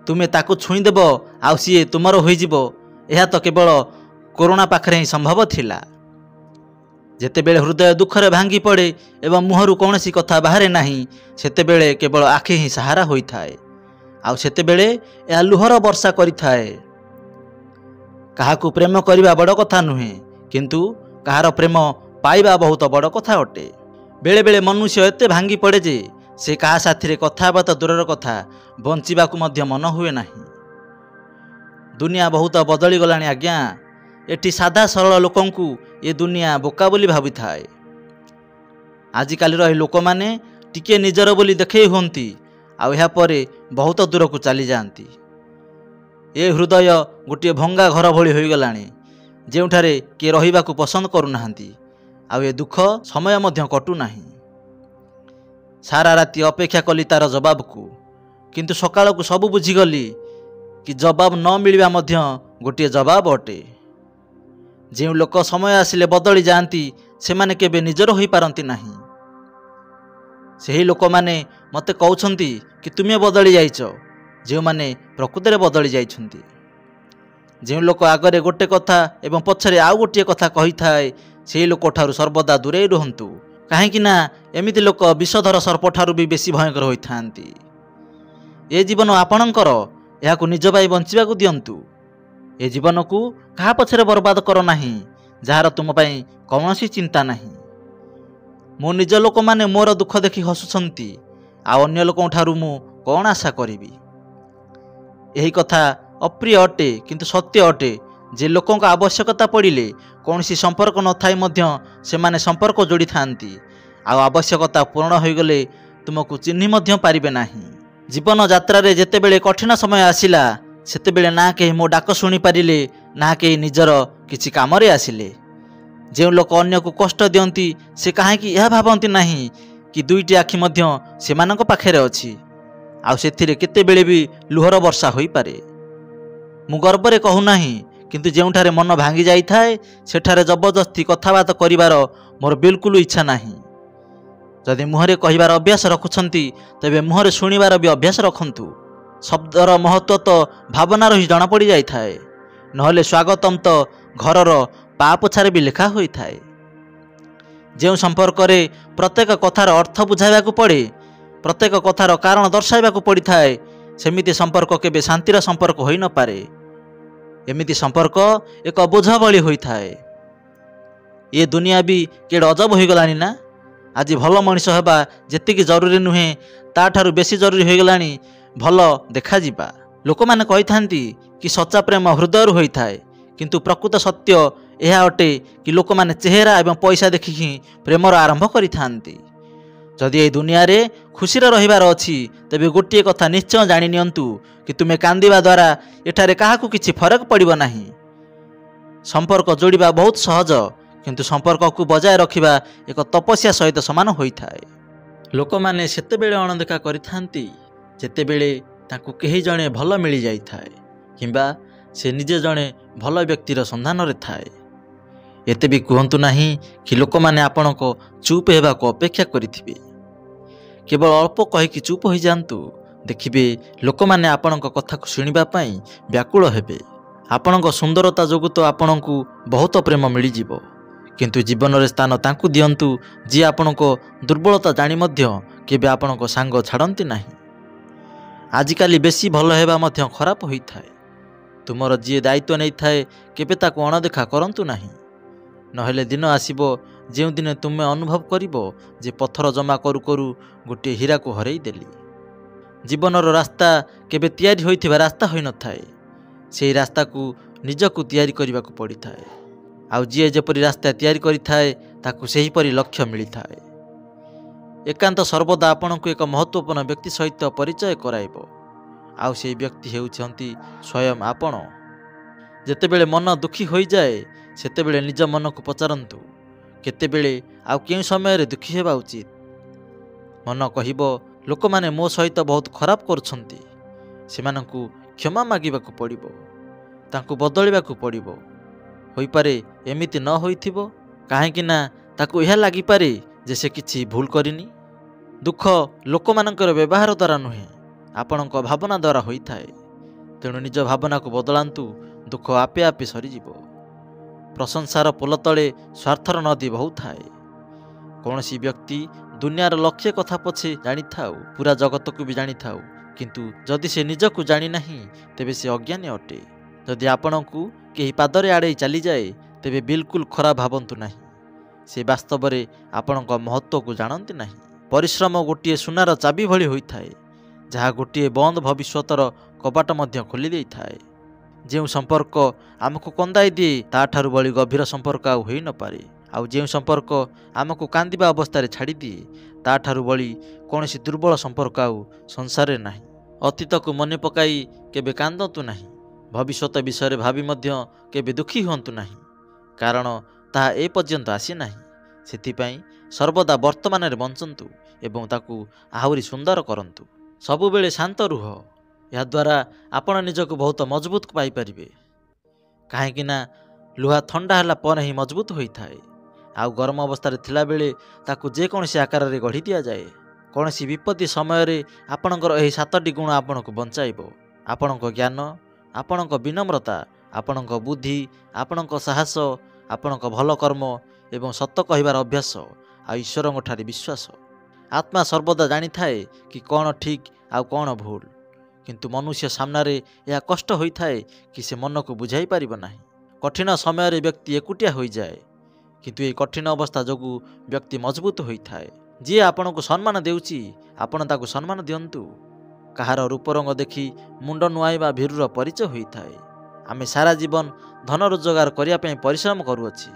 S1: तुमे ताकू छुई देब आउ सीए तुमर होइजिबो। यह तो केवल कोरोना पाखरे ही संभव थिला। जेतेबेले हृदय दुखरे भांगी पड़े एवं मुहरु कौनसी कथा बाहरे नहीं, सेतेबेले केवल आखि ही सहारा होइथाए। आउ सेतेबेले यह लुहर वर्षा करिथाए। काहाकू प्रेम करिबा बड़ कथा नुहे, किंतु कहार प्रेम पाइबा बहुत बड़ कथा अटे। बेले बेले मनुष्य एते भांगी पड़े जे से कहा साथी कथबार्ता दूरर कथा बंचिबाकू मध्य मन हुए नहीं। दुनिया बहुत बदली गलानी आज्ञा। एटी साधा सरल लोकंकू ये दुनिया बोका बोली भावी थाए। आजिकाली रही लोक माने टिके निजर बोली देखे हुंती आउ या परे बहुत दूर को चली जाती। ए हृदय गोटे भंगा घर भली होई गलानी, जेउठारे किए रहिबाकू पसंद करू नाहंती। आउ ए दुख समय मध्य कटू नाही। सारा राति अपेक्षा कली तार जवाब को, किंतु सकाळ को सब बुझीगली कि जवाब न मिलवा मध्य गोटे जवाब अटे। जे लोक समय आसिले बदली जाती सेमाने केबे निजर होई पारंती नाही। सेही लोक माने मते कहउछंती कि तुमे बदली जाइछ, जे माने प्रकृति रे बदली जाइछंती। जे लोक आगरे गोटे कथा एवं पछरे आउ गोटे कथा कही थाए से लोक ठारू सर्वदा दूरे रुहंतु, कहीं ना एमिति लोक विषधर सर्प ठारू भी बेसी भयंकर होइथांती। ए जीवन आपणकर, याकू निज पाई बंचिबाकू दियंतु। ए जीवन को कहा पछरे बर्बाद कर नाही, जार तुम पाई कौनसी चिंता नहीं। मो निज लोक माने मोर दुख देखि हसुछंती, आ अन्य लोक ठारू मु कौन आशा करिबी। यही कथा अप्रिय अटे किंतु सत्य अटे जे लोकों का आवश्यकता पड़िले कौन सी संपर्क न थाई मध्य सेमाने संपर्क जोड़ी थांती। आ आवश्यकता पूर्ण हो गले तुमको चिन्ह मध्य पारिबे नाही। जीवन यात्रा रे जेतेबेले कठिन समय आसिला सेतेबेले ना केही मो डाक शुणी पारिले, ना केही निजर किछि कामरे आसिले। जे लोक अन्य को कष्ट दियंती से काहेकि यह भाबंती नहीं कि दुईटी आखि मध्य सेमानक पाखेरे अछि, आउ सेथिरे केतेबेले भी लुहर वर्षा होई पारे। मु गर्वरे कहू नाही, किंतु जेउठारे मन भांगी जाई थाए सेठारे जबरदस्ती कथाबार्ता करिवार मोर बिल्कुल इच्छा नाही। जदि मुहरे कहिबार अभ्यास रखुछंती तेबे मुहरे शुणिबार भी अभ्यास रखंतु। शब्दर महत्व तो भावनार ही जଣା पड़ी जाई थाए, नहले स्वागतम तो घरर पा पोछारे भी लिखा होई थाए। जे संपर्क रे प्रत्येक कथार अर्थ बुझाइबाकू पड़े, प्रत्येक कथार कारण दर्शाइबाकू पड़ी थाए, सेमिति संपर्क केबे शांतिर संपर्क होई न पारे। एमिति संपर्क एक बोझ भली होई थाए। ये दुनिया भी केड़े अजब हो गलानी ना। आज भल मनीष हेबा जेतिकी जरूरी नुहे ताठारु बेसी जरूरी हो गलानी भल देखा जिबा। लोक माने कहि थांती कि सच्चा प्रेम हृदय होई थाए, किंतु प्रकृत सत्य यह अटे कि लोक माने चेहरा एवं पैसा देखिकी प्रेमर आरंभ करि थांती। जदि ए दुनिया रे खुशी रहिबार अछि तेबे गोटे कथा निश्चय जानि नियंतु कि तुमे कांदिबा द्वारा एठारे काहाकू किछि फरक पड़िबो नाही। संपर्क जोड़िबा बहुत सहज, किंतु संपर्क को बजाय रखिबा एक तपस्या सहित समान होई थाए। लोक माने सेतेबेले अणदेखा करिथांती जेतेबेले ताकू केही जणे भल मिली जाई थाए, किंबा से निजे जणे भल व्यक्तिर संधान रे थाए। एते भी कहंतु नाही कि लोक माने आपनको चुप हेबाको अपेक्षा करिथिबे। केवल अल्प कहीकि चुप हो जातु, देखिबे लोक माने आपणक कथा को शुणिबा पई व्याकुल हेबे। आपणक सुंदरता जोगु तो आपणकू बहुत प्रेम मिली जिवो, किंतु जीवन रे स्थान तांकू दियंतु जी आपणक दुर्बलता जानि मध्य केबे आपणक सांग छाड़ंती नाही। आजिकाली बेसी भल हेबा मध्य खराब होइथाए। तुमर जी दायित्व नहीं थाए केबे ताकू अणदेखा करंतु नाही। नहेले दिन आसीबो जेउ दिन तुमे अनुभव करिबो जे पत्थर जमा करू करू गोटे हीरा को हरई देली। जीवनर रास्ता केबे तैयारी होइथिबा रास्ता होई न थाए। सेही रास्ता को निजकू तैयारी करने को पड़ी थाए। आउ जी जेपरी रास्ता तैयारी करि थाए ताकू सेही परी लक्ष्य मिली थाए। एकांत सर्वदा आपन को एक महत्वपूर्ण व्यक्ति सहित परिचय कराइबो। आउ से व्यक्ति हेउछंती स्वयं आपण। जेतेबेले मन दुखी होई जाए सेतेबेले निज मन को पचारंतु केतेबेले आउ केउ समय रे दुखी हेबा उचित। मन कहिबो लोक माने मो सहित बहुत खराब करुछंती, सेमानंकु क्षमा मागिबाकू पड़िबो, तांकु बदलिबाकू पड़िबो। होई पारे एमिति न होइथिबो काहेकि ना ताकू यह लागि पारे जे से किछि भूल करिनी। दुख लोक मानकर व्यवहार द्वारा नुहे आपणक भावना द्वारा होई थाए। तेणु निज भावना को बदलांतु, दुख आपे आपे सरीजिबो। प्रशंसार पोल तले स्वार्थर नदी बहु थाए। कौनसी व्यक्ति दुनियार लक्ष्य कथा पछे जानी थाउ, पूरा जगत को भी जानी थाउ, किंतु जदि से निजकू जानी नहीं तेबे से अज्ञानी अटे। जदि आपणकू केही पादरे आड़े चली जाए तेबे बिल्कुल खराब भावंतु नहीं। से वास्तव में आपणक महत्व को जानती नहीं। परिश्रम गोटे सुनार चाबी भली होई थाए, जहाँ गोटे बंद भविष्यतर कबाट मध्य खोली देई थाए। जो संपर्क आमको कंदाई दिए ताठारु बड़ी गभीर संपर्क आउ होई न पारे। आउ जो संपर्क आमको कांदिबा अवस्था रे छाड़ी दिए ताठारु बड़ी कौनसी दुर्बल संपर्क आउ संसार रे नाही। अतीत को मने पकाई केबे कांदतु नहीं। भविष्यत विषय भावी मध्य केबे दुखी हुंतु नहीं, कारण ताहा ए पर्यंत आसी नाही। सेथिपाई सर्वदा वर्तमान रे बंचंतु एवं ताकू आहुरी सुंदर करंतु। सबुबेले शांत रुह, या द्वारा आपण निजको बहुत मजबूत पाई परिबे। काहेकि ना लुहा ठंडा हला पर ही मजबूत होई थाए। आउ गरम अवस्था रे थिला बेले ताकू जे कोनसी आकार रे गढ़ी दिया जाए। कोनसी विपत्ति समय रे आपणकर एही 7टी गुण आपणको बंचाइबो। आपणको ज्ञान, आपणको विनम्रता, आपणको बुद्धि, आपणको साहस, आपणको भल कर्म एवं सत्य कहिबार अभ्यास आ ईश्वरଙ୍କ ठारे विश्वास। आत्मा सर्वदा जानी थाए कि कौन ठीक आउ कौन भूल, किंतु मनुष्य सामने यह कष्ट होई थाए कि से मन को बुझाई पारिबो नाही। कठिन समय रे व्यक्ति एकुटिया होई जाए, किंतु ये कठिन अवस्था जोगु व्यक्ति मजबूत होई थाए। जी आपण को सम्मान देउची आपण ताकू सम्मान दियंतु। कहार रूपरंग देखि मुंड नुआइबा भीरुर परिचय होई थाए। आमे सारा जीवन धन रोजगार करिया पे परिश्रम करूअछि।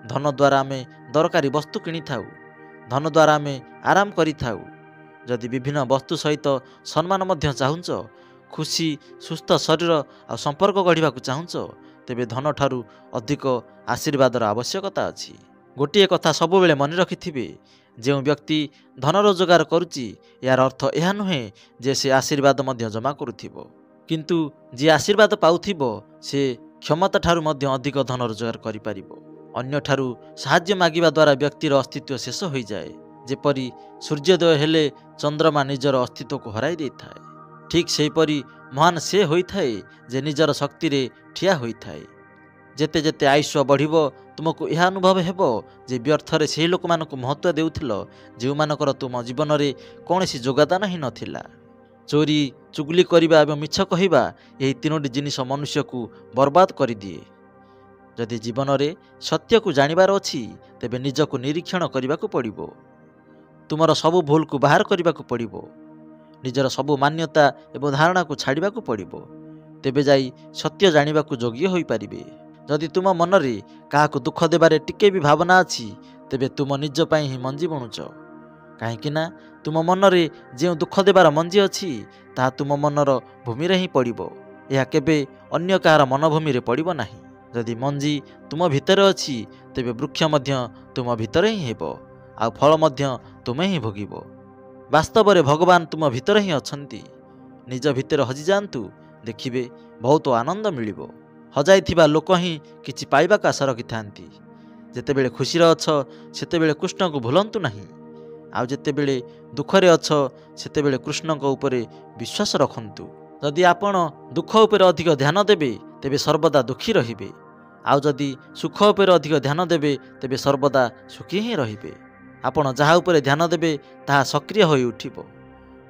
S1: धन द्वारा आमे दरकारी वस्तु किनी थाउ, धन द्वारा आमे आराम करि थाउ। जदि विभिन्न वस्तु सहित सम्मान मध्य चाहुंच, खुशी सुस्थ शरीर आ संपर्क गढ़ा चाहुंच, तेबे धन ठारू अधिक आशीर्वादर आवश्यकता अछि। गोटे कथा सब बेले मन रखिथिबे, जो व्यक्ति धन रोजगार करुची यार अर्थ यह नुहे जे से आशीर्वाद मध्य जमा करुथिबो, किंतु जे आशीर्वाद पाउथिबो से क्षमता ठारू मध्य अधिक धन रोजगार करि पारिबो। अन्य ठारू साहाय्य मागिबा द्वारा व्यक्तिर अस्तित्व शेष होई जाए। जेपरी सूर्योदय हेले चंद्रमा निजर अस्तित्व को हराई दे थाए, ठीक सेहीपरि महान से होई थाए जे निजर शक्ति रे ठिया होई थाए। जेते जेते आयुष्य बढ़िबो तुमको यह अनुभव हेबो जे व्यर्थरे सेही लोक मानक महत्व देउथिलो जे मानकर तुम जीवन रे कोनोसी योगदान ही नथिला। चोरी, चुगली करिबा एवं मिछ कहिबा एही तीनोटी जिनिस मनुष्य को बर्बाद करि दिए। जदि जीवन रे सत्य को जानिबार अछि तेबे निजको निरीक्षण करिबाकू पड़िबो। तुमर सबु भूल को बाहर करिबाकू पड़िबो। निजर सबु मान्यता एवं धारणा को छाड़िबाकू पड़िबो। तेबे जाई सत्य जानिबाकू योग्य होई पारिबे। जदि तुम मन रे काहाकू दुख देबारे टिके भी भावना अछि तेबे तुम निज पई ही मंजी बुणुच। काहेकि ना तुम मन रे जे दुख देबार मंजी अछि ताहा तुम मनर भूमि रे ही पड़िबो। यह केबे अन्य काहार मनभूमि रे पड़िबो नाही। जदि मंजी तुम भितर अछि तेबे वृक्ष मध्य तुम भितर ही हेबो, आ फल मध्य तुमे ही भोगिबो। वास्तव रे भगवान तुम भितर ही अछंती। निज भितर हजि जांतु, देखिबे बहुत आनंद मिलिबो। हजाई थिबा लोक ही किछि पाइबा का आशा रखिथांती। जेतेबेले खुशी रे अछ सेतेबेले कृष्ण को भूलंतु नाही, आ जेतेबेले दुख रे अछ सेतेबेले कृष्ण को उपरे विश्वास रखंतु। जदि आपण दुख उपरे अधिक ध्यान देबे तेबे सर्वदा दुखी रहिबे, आउ जदि सुख उपरे अधिक ध्यान देबे तेबे सर्वदा सुखी ही रहिबे। आपण जहा उपरे ध्यान देबे ताहा सक्रिय होई उठिबो।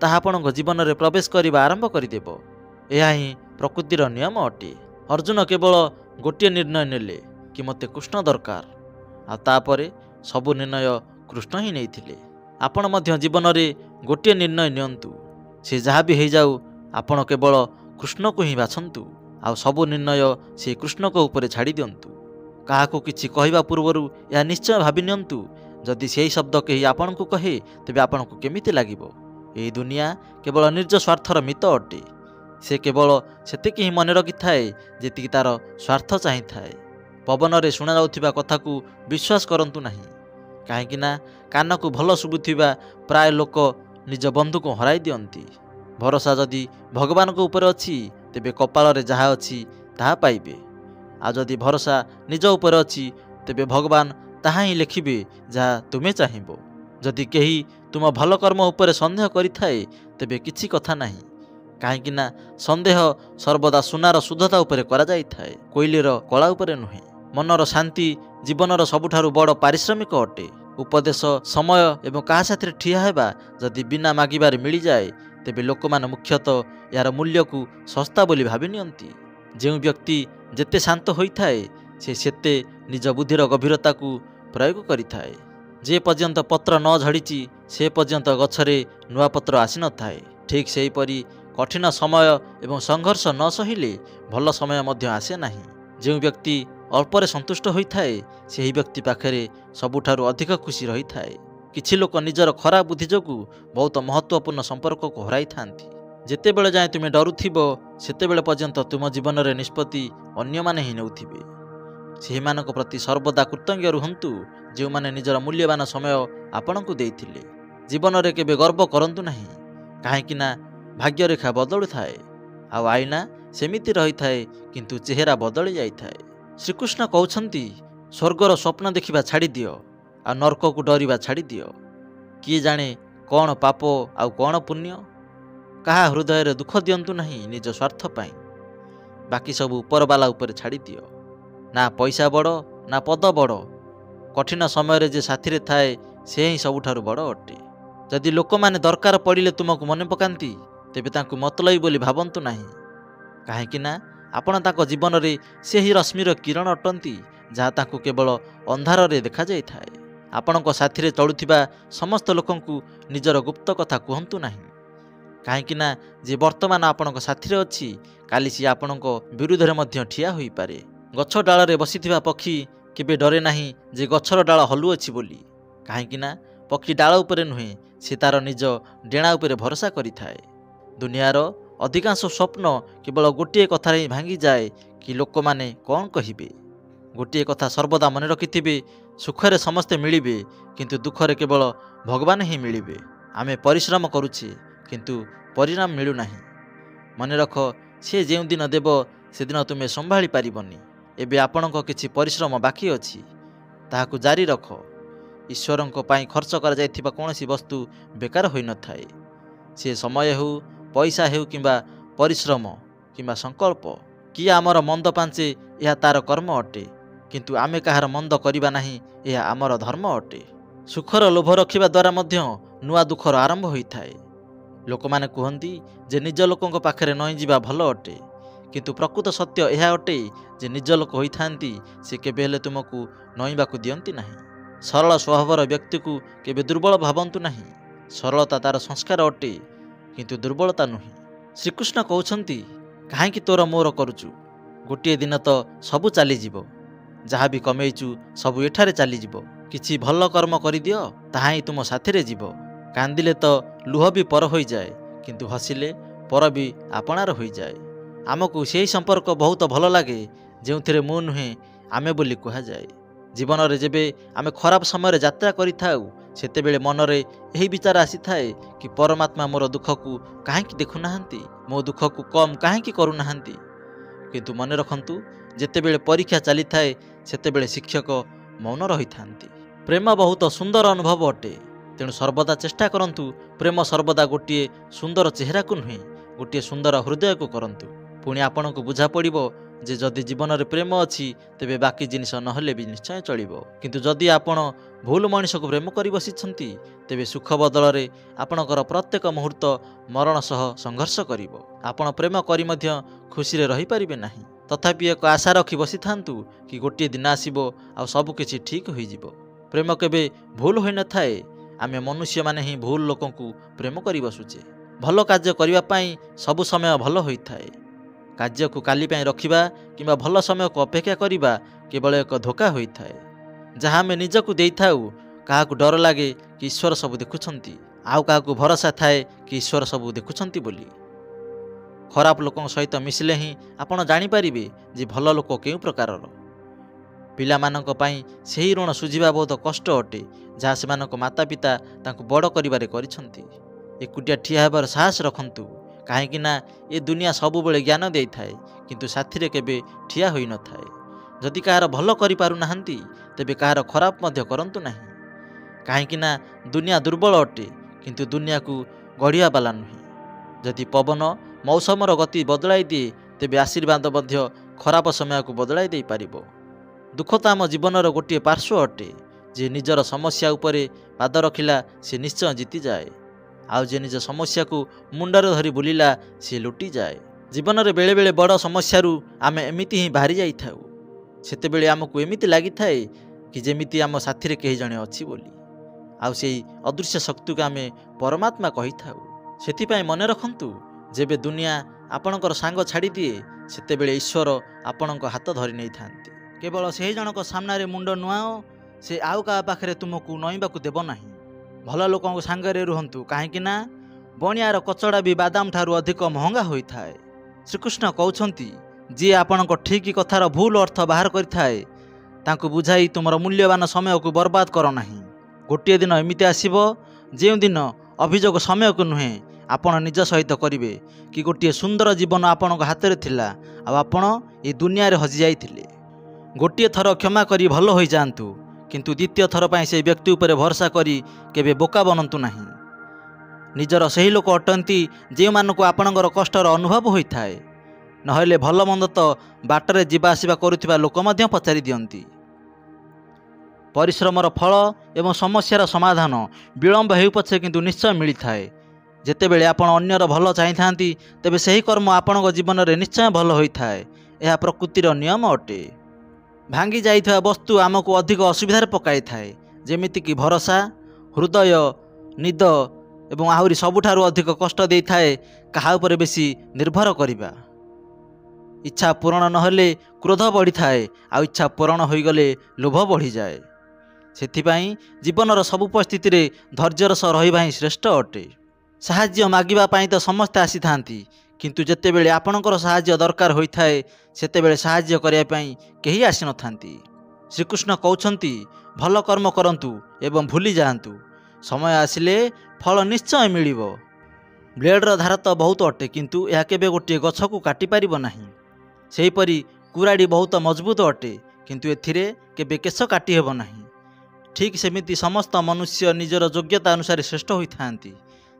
S1: ତାହା ଆପଣଙ୍କ ଜୀବନରେ ପ୍ରବେଶ କରିବା ଆରମ୍ଭ କରିଦେବ। ଏହା ହିଁ ପ୍ରକୃତିର ନିୟମ ଅଟେ। ଅର୍ଜୁନ କେବଳ ଗୋଟିଏ ନିର୍ଣ୍ଣୟ ନେଲେ କି ମୋତେ କୃଷ୍ଣ ଦରକାର, ଆଉ ତାପରେ ସବୁ ନିର୍ଣ୍ଣୟ କୃଷ୍ଣ ହିଁ ନେଇଥିଲେ। ଆପଣ ମଧ୍ୟ ଜୀବନରେ ଗୋଟିଏ ନିର୍ଣ୍ଣୟ ନିଅନ୍ତୁ, ସେ ଯାହା ବି ହେଇଯାଉ ଆପଣ କେବଳ କୃଷ୍ଣକୁ ହିଁ ବାଛନ୍ତୁ, ଆଉ ସବୁ ନିର୍ଣ୍ଣୟ ସେ କୃଷ୍ଣଙ୍କ ଉପରେ ଛାଡ଼ି ଦିଅନ୍ତୁ। କାହାକୁ କିଛି କହିବା ପୂର୍ବରୁ ଏହା ନିଶ୍ଚୟ ଭାବି ନିଅନ୍ତୁ, ଯଦି ସେହି ଶବ୍ଦ କେହି ଆପଣଙ୍କୁ କହେ ତେବେ ଆପଣଙ୍କୁ କେମିତି ଲାଗିବ। ଏହି ଦୁନିଆ କେବଳ ନିଜ ସ୍ୱାର୍ଥର ମିତ ଅଟେ। ସେ କେବଳ ସେତିକି ହିଁ ମନେ ରଖିଥାଏ ଯେତିକି ତାର ସ୍ୱାର୍ଥ ଚାହିଁଥାଏ। ପବନରେ ଶୁଣାଯାଉଥିବା କଥାକୁ ବିଶ୍ୱାସ କରନ୍ତୁ ନାହିଁ, କାହିଁକି ନା କାନକୁ ଭଲ ଶୁଭୁଥିବା ପ୍ରାୟ ଲୋକ ନିଜ ବନ୍ଧୁକୁ ହରାଇ ଦିଅନ୍ତି। ଭରସା ଯଦି ଭଗବାନଙ୍କ ଉପରେ ଅଛି ତେବେ କପାଳରେ ଯାହା ଅଛି ତାହା ପାଇବେ, ଆଉ ଯଦି ଭରସା ନିଜ ଉପରେ ଅଛି ତେବେ ଭଗବାନ ତାହା ହିଁ ଲେଖିବେ ଯାହା ତୁମେ ଚାହିଁବ। ଯଦି କେହି ତୁମ ଭଲ କର୍ମ ଉପରେ ସନ୍ଦେହ କରିଥାଏ ତେବେ କିଛି କଥା ନାହିଁ, କାହିଁକି ନା ସନ୍ଦେହ ସର୍ବଦା ସୁନାର ଶୁଦ୍ଧତା ଉପରେ କରାଯାଇଥାଏ, କୋଇଲିର କଳା ଉପରେ ନୁହେଁ। ମନର ଶାନ୍ତି ଜୀବନର ସବୁଠାରୁ ବଡ଼ ପାରିଶ୍ରମିକ ଅଟେ। ଉପଦେଶ, ସମୟ ଏବଂ କାହା ସାଥିରେ ଠିଆ ହେବା ଯଦି ବିନା ମାଗିବାରେ ମିଳିଯାଏ ତେବେ ଲୋକମାନେ ମୁଖ୍ୟତଃ ଏହାର ମୂଲ୍ୟକୁ ଶସ୍ତା ବୋଲି ଭାବି ନିଅନ୍ତି। ଯେଉଁ ବ୍ୟକ୍ତି ଯେତେ ଶାନ୍ତ ହୋଇଥାଏ ସେ ସେତେ ନିଜ ବୁଦ୍ଧିର ଗଭୀରତାକୁ ପ୍ରୟୋଗ କରିଥାଏ। ଯେ ପର୍ଯ୍ୟନ୍ତ ପତ୍ର ନ ଝଡ଼ିଛି ସେ ପର୍ଯ୍ୟନ୍ତ ଗଛରେ ନୂଆ ପତ୍ର ଆସିନଥାଏ। ଠିକ୍ ସେହିପରି କଠିନ ସମୟ ଏବଂ ସଂଘର୍ଷ ନ ସହିଲେ ଭଲ ସମୟ ମଧ୍ୟ ଆସେ ନାହିଁ। ଯେଉଁ ବ୍ୟକ୍ତି ଅଳ୍ପରେ ସନ୍ତୁଷ୍ଟ ହୋଇଥାଏ ସେହି ବ୍ୟକ୍ତି ପାଖରେ ସବୁଠାରୁ ଅଧିକ ଖୁସି ରହିଥାଏ। କିଛି ଲୋକ ନିଜର ଖରାପ ବୁଦ୍ଧି ଯୋଗୁଁ ବହୁତ ମହତ୍ତ୍ୱପୂର୍ଣ୍ଣ ସମ୍ପର୍କକୁ ହରାଇଥାନ୍ତି। ଯେତେବେଳେ ଯାଏଁ ତୁମେ ଡରୁଥିବ ସେତେବେଳେ ପର୍ଯ୍ୟନ୍ତ ତୁମ ଜୀବନରେ ନିଷ୍ପତ୍ତି ଅନ୍ୟମାନେ ହିଁ ନେଉଥିବେ। ସେହିମାନଙ୍କ ପ୍ରତି ସର୍ବଦା କୃତଜ୍ଞ ରୁହନ୍ତୁ ଯେଉଁମାନେ ନିଜର ମୂଲ୍ୟବାନ ସମୟ ଆପଣଙ୍କୁ ଦେଇଥିଲେ। ଜୀବନରେ କେବେ ଗର୍ବ କରନ୍ତୁ ନାହିଁ, କାହିଁକି ନା ଭାଗ୍ୟରେଖା ବଦଳୁଥାଏ, ଆଉ ଆଇନା ସେମିତି ରହିଥାଏ କିନ୍ତୁ ଚେହେରା ବଦଳି ଯାଇଥାଏ। ଶ୍ରୀକୃଷ୍ଣ କହୁଛନ୍ତି, ସ୍ୱର୍ଗର ସ୍ୱପ୍ନ ଦେଖିବା ଛାଡ଼ିଦିଅ, ଆଉ ନର୍କକୁ ଡରିବା ଛାଡ଼ିଦିଅ। କିଏ ଜାଣେ କ'ଣ ପାପ ଆଉ କ'ଣ ପୁଣ୍ୟ। କାହା ହୃଦୟରେ ଦୁଃଖ ଦିଅନ୍ତୁ ନାହିଁ ନିଜ ସ୍ୱାର୍ଥ ପାଇଁ। ବାକି ସବୁ ଉପରବାଲା ଉପରେ ଛାଡ଼ିଦିଅ। ନା ପଇସା ବଡ଼ ନା ପଦ ବଡ଼, କଠିନ ସମୟରେ ଯେ ସାଥିରେ ଥାଏ ସେ ହିଁ ସବୁଠାରୁ ବଡ଼ ଅଟେ। ଯଦି ଲୋକମାନେ ଦରକାର ପଡ଼ିଲେ ତୁମକୁ ମନେ ପକାନ୍ତି ତେବେ ତାଙ୍କୁ ମତଲବୀ ବୋଲି ଭାବନ୍ତୁ ନାହିଁ, କାହିଁକି ନା ଆପଣ ତାଙ୍କ ଜୀବନରେ ସେହି ରଶ୍ମିର କିରଣ ଅଟନ୍ତି ଯାହା ତାଙ୍କୁ କେବଳ ଅନ୍ଧାରରେ ଦେଖାଯାଇଥାଏ। ଆପଣଙ୍କ ସାଥିରେ ଚଳୁଥିବା ସମସ୍ତ ଲୋକଙ୍କୁ ନିଜର ଗୁପ୍ତ କଥା କୁହନ୍ତୁ ନାହିଁ, କାହିଁକି ନା ଯେ ବର୍ତ୍ତମାନ ଆପଣଙ୍କ ସାଥିରେ ଅଛି କାଲି ସିଏ ଆପଣଙ୍କ ବିରୁଦ୍ଧରେ ମଧ୍ୟ ଠିଆ ହୋଇପାରେ। ଗଛ ଡାଳରେ ବସିଥିବା ପକ୍ଷୀ କେବେ ଡରେ ନାହିଁ ଯେ ଗଛର ଡାଳ ହଲୁଅଛି ବୋଲି, କାହିଁକି ନା ପକ୍ଷୀ ଡାଳ ଉପରେ ନୁହେଁ ସେ ତାର ନିଜ ଡେଣା ଉପରେ ଭରସା କରିଥାଏ। ଦୁନିଆର ଅଧିକାଂଶ ସ୍ୱପ୍ନ କେବଳ ଗୋଟିଏ କଥାରେ ହିଁ ଭାଙ୍ଗିଯାଏ କି ଲୋକମାନେ କ'ଣ କହିବେ। ଗୋଟିଏ କଥା ସର୍ବଦା ମନେ ରଖିଥିବେ, ସୁଖରେ ସମସ୍ତେ ମିଳିବେ କିନ୍ତୁ ଦୁଃଖରେ କେବଳ ଭଗବାନ ହିଁ ମିଳିବେ। ଆମେ ପରିଶ୍ରମ କରୁଛେ କିନ୍ତୁ ପରିଣାମ ମିଳୁନାହିଁ। ମନେ ରଖ, ସେ ଯେଉଁଦିନ ଦେବ ସେଦିନ ତୁମେ ସମ୍ଭାଳି ପାରିବନି। ଏବେ ଆପଣଙ୍କ କିଛି ପରିଶ୍ରମ ବାକି ଅଛି, ତାହାକୁ ଜାରି ରଖ। ଈଶ୍ୱରଙ୍କ ପାଇଁ ଖର୍ଚ୍ଚ କରାଯାଇଥିବା କୌଣସି ବସ୍ତୁ ବେକାର ହୋଇନଥାଏ। ସେ ସମୟ ହେଉ, ପଇସା ହେଉ କିମ୍ବା ପରିଶ୍ରମ କିମ୍ବା ସଂକଳ୍ପ। କିଏ ଆମର ମନ୍ଦ ପାଞ୍ଚେ ଏହା ତାର କର୍ମ ଅଟେ, କିନ୍ତୁ ଆମେ କାହାର ମନ୍ଦ କରିବା ନାହିଁ ଏହା ଆମର ଧର୍ମ ଅଟେ। ସୁଖର ଲୋଭ ରଖିବା ଦ୍ୱାରା ମଧ୍ୟ ନୂଆ ଦୁଃଖର ଆରମ୍ଭ ହୋଇଥାଏ। ଲୋକମାନେ କୁହନ୍ତି ଯେ ନିଜ ଲୋକଙ୍କ ପାଖରେ ନଇଁ ଯିବା ଭଲ ଅଟେ, କିନ୍ତୁ ପ୍ରକୃତ ସତ୍ୟ ଏହା ଅଟେ ଯେ ନିଜ ଲୋକ ହୋଇଥାନ୍ତି ସେ କେବେ ହେଲେ ତୁମକୁ ନଇଁବାକୁ ଦିଅନ୍ତି ନାହିଁ। ସରଳ ସ୍ୱଭାବର ବ୍ୟକ୍ତିକୁ କେବେ ଦୁର୍ବଳ ଭାବନ୍ତୁ ନାହିଁ। ସରଳତା ତାର ସଂସ୍କାର ଅଟେ କିନ୍ତୁ ଦୁର୍ବଳତା ନୁହେଁ। ଶ୍ରୀକୃଷ୍ଣ କହୁଛନ୍ତି, କାହିଁକି ତୋର ମୋର କରୁଛୁ? ଗୋଟିଏ ଦିନ ତ ସବୁ ଚାଲିଯିବ। ଯାହା ବି କମେଇଛୁ ସବୁ ଏଠାରେ ଚାଲିଯିବ। କିଛି ଭଲ କର୍ମ କରିଦିଅ, ତାହା ହିଁ ତୁମ ସାଥିରେ ଯିବ। କାନ୍ଦିଲେ ତ ଲୁହ ବି ପର ହୋଇଯାଏ, କିନ୍ତୁ ହସିଲେ ପର ବି ଆପଣାର ହୋଇଯାଏ। ଆମକୁ ସେହି ସମ୍ପର୍କ ବହୁତ ଭଲ ଲାଗେ ଯେଉଁଥିରେ ମୁଁ ନୁହେଁ ଆମେ ବୋଲି କୁହାଯାଏ। ଜୀବନରେ ଯେବେ ଆମେ ଖରାପ ସମୟରେ ଯାତ୍ରା କରିଥାଉ ସେତେବେଳେ ମନରେ ଏହି ବିଚାର ଆସିଥାଏ କି ପରମାତ୍ମା ମୋର ଦୁଃଖକୁ କାହିଁକି ଦେଖୁନାହାନ୍ତି, ମୋ ଦୁଃଖକୁ କମ୍ କାହିଁକି କରୁନାହାନ୍ତି। କିନ୍ତୁ ମନେ ରଖନ୍ତୁ, ଯେତେବେଳେ ପରୀକ୍ଷା ଚାଲିଥାଏ ସେତେବେଳେ ଶିକ୍ଷକ ମୌନ ରହିଥାନ୍ତି। ପ୍ରେମ ବହୁତ ସୁନ୍ଦର ଅନୁଭବ ଅଟେ, ତେଣୁ ସର୍ବଦା ଚେଷ୍ଟା କରନ୍ତୁ ପ୍ରେମ ସର୍ବଦା ଗୋଟିଏ ସୁନ୍ଦର ଚେହେରାକୁ ନୁହେଁ ଗୋଟିଏ ସୁନ୍ଦର ହୃଦୟକୁ କରନ୍ତୁ। ପୁଣି ଆପଣଙ୍କୁ ବୁଝା ପଡ଼ିବ जे जदि जीवन में प्रेम अच्छी तेबे बाकी जिनिस नहेले भी निश्चय चलिबो। किंतु जदि आपण भूल मनीष को प्रेम कर बसिछंती तेबे सुख बदल रे आपणकर प्रत्येक मुहूर्त मरण सह संघर्ष करिवो। आपण प्रेम करी मध्य खुशी रे रही परिबे नाही। तथापि एक आशा रखी बसी थांतु कि गोटे दिन आसीबो आ सब किछि ठीक होई जिवो। प्रेम केबे भूल होई न थाए। आमे मनुष्य माने ही भूल लोकन को प्रेम करी बसुचे। भल कार्य करिवा पई सब समय भल होई थाए। कार्य को काली पई रखिबा किंबा भल समय को अपेक्षा करिबा केवल एक धोखा होई थाए। जहाँ आमे निजकु देई थाउ काहाकु डर लागे कि ईश्वर सब देखुछंती, आउ काहाकु भरोसा थाए कि ईश्वर सब देखुछंती बोली। खराब लोकन सहित मिसिले ही आपण जानि परिबे जे भल लोक केउ प्रकारर। पिला मानक पई सेही ऋण सुझिबा बहुत कष्ट अटे जहाँ सेमानक माता पिता तांकु बड़ करिबारे करिछंती। एकुटिया ठिया हेबार साहस रखंतु, काहेकि ना ए दुनिया सबु बेले ज्ञान देई थाए किंतु साथी रे केबे ठिया होई न थाए। जदि कहार भल करि पारु नाहंती तेबे कहार खराब मध्य करंतु नाही, काहेकि ना दुनिया दुर्बल अटे किंतु दुनिया को गढ़िया बाला नुहे। जदि पवन मौसमर गति बदलाई दिए तेबे आशीर्वाद मध्य खराब समय को बदलाई दे पारिबो। दुख तो आम जीवनर गोटे पार्श्व अटे। जे निजर समस्या उपरे पाद रखिला से निश्चय जीति जाए, आउ जे निज समस्या को मुंडर धरी बुलिला से लुटी जाए। जीवन में बेले बेले बड़ समस्या आम एमिति ही बाहरी जाई थाउ। सेते बेले आमको एमिति लागि थाए कि जेमिति आम साथी रे केही जणे अछि बोली, आउ सेही अदृश्य शक्ति को आमे परमात्मा कहि थाउ। सेति पई मने रखंतु, जेबे दुनिया आपणकर सांग छाड़ी दिए सेते बेले ईश्वर आपणक हाथ धरि नै थांती। केवल सेही जनक सामने मुंड नुआओ, से आउ का पाखरे तुमको नईबाकू देव नाही। भल लोकन सांगरे रुहंतु, काहेकि ना बणियार कचड़ा भी बादाम ठारू अधिक महंगा होई थाए। श्रीकृष्ण कहउछंती, जी आपणक ठीक कथार भूल अर्थ बाहर करिथाए तांकु बुझाई तुमर मूल्यवान समय को बर्बाद कर नाही। गोटे दिन एमिति आसीबो जे दिन अभियोग समय को नुहे आपण निज सहित करिवे कि गोटे सुंदर जीवन आपणक हाथ रे थिला आ आपण ए दुनिया रे हजि जाइथिले। गोटे थर क्षमा करी भल होई जांतु, किंतु द्वितीय थर पई से व्यक्ति उपरे भरोसा करी केबे बोका बनंतु नाही। निजर सही लोक अटंती जे मानको आपणकर कष्टर अनुभव होई थाए, नहेले भल मंद तो बाटरे जीवा आसिबा करुथिबा लोक मध्य पचारि दियंती। परिश्रमर फल एवं समस्यार समाधान विलंब हेउ पछे किंतु निश्चय मिली थाए। जेतेबेले आपण अन्यर भल चाहि थांती तेबे सही कर्म आपणक जीवन रे निश्चय भल होई थाए। यह प्रकृतिर नियम अटे। भांगी जाइथवा वस्तु आमको अधिक असुविधार पकाई थाए, जेमिति कि भरोसा, हृदय, निद एवं आहुरी सबुठारु अधिक कष्ट देई थाए काहा उपरे बेसी निर्भर करिबा। इच्छा पूरण नहेले क्रोध बढ़ी थाए, आ इच्छा पूरण होई गले लोभ बढ़ी जाए। सेथिपाई जीवनर सबु परिस्थिति रे धैर्यर सह रहिबा ही श्रेष्ठ अटे। साहाय्य मागिबा पाई तो समस्ते आसी थांती, किंतु जेतेबेले आपणकर साहाय्य दरकार होई थाए सेतेबेले साहाय्य करिया पाई केही आसी न थांती। श्रीकृष्ण कहउछंती, भल कर्म करंतु एवं भूली जाआंतु, समय आसिले फल निश्चय मिलिबो। ब्लेडर धार तो बहुत अटे, किंतु यह केबे गोटे गछ को काटी पारिबो नाही। सेहीपरि कुराड़ी बहुत मजबूत अटे, किंतु एथिरे केबे केश काटी हेबो नाही। ठीक सेमिति समस्त मनुष्य निजर योग्यता अनुसार श्रेष्ठ होई थांती।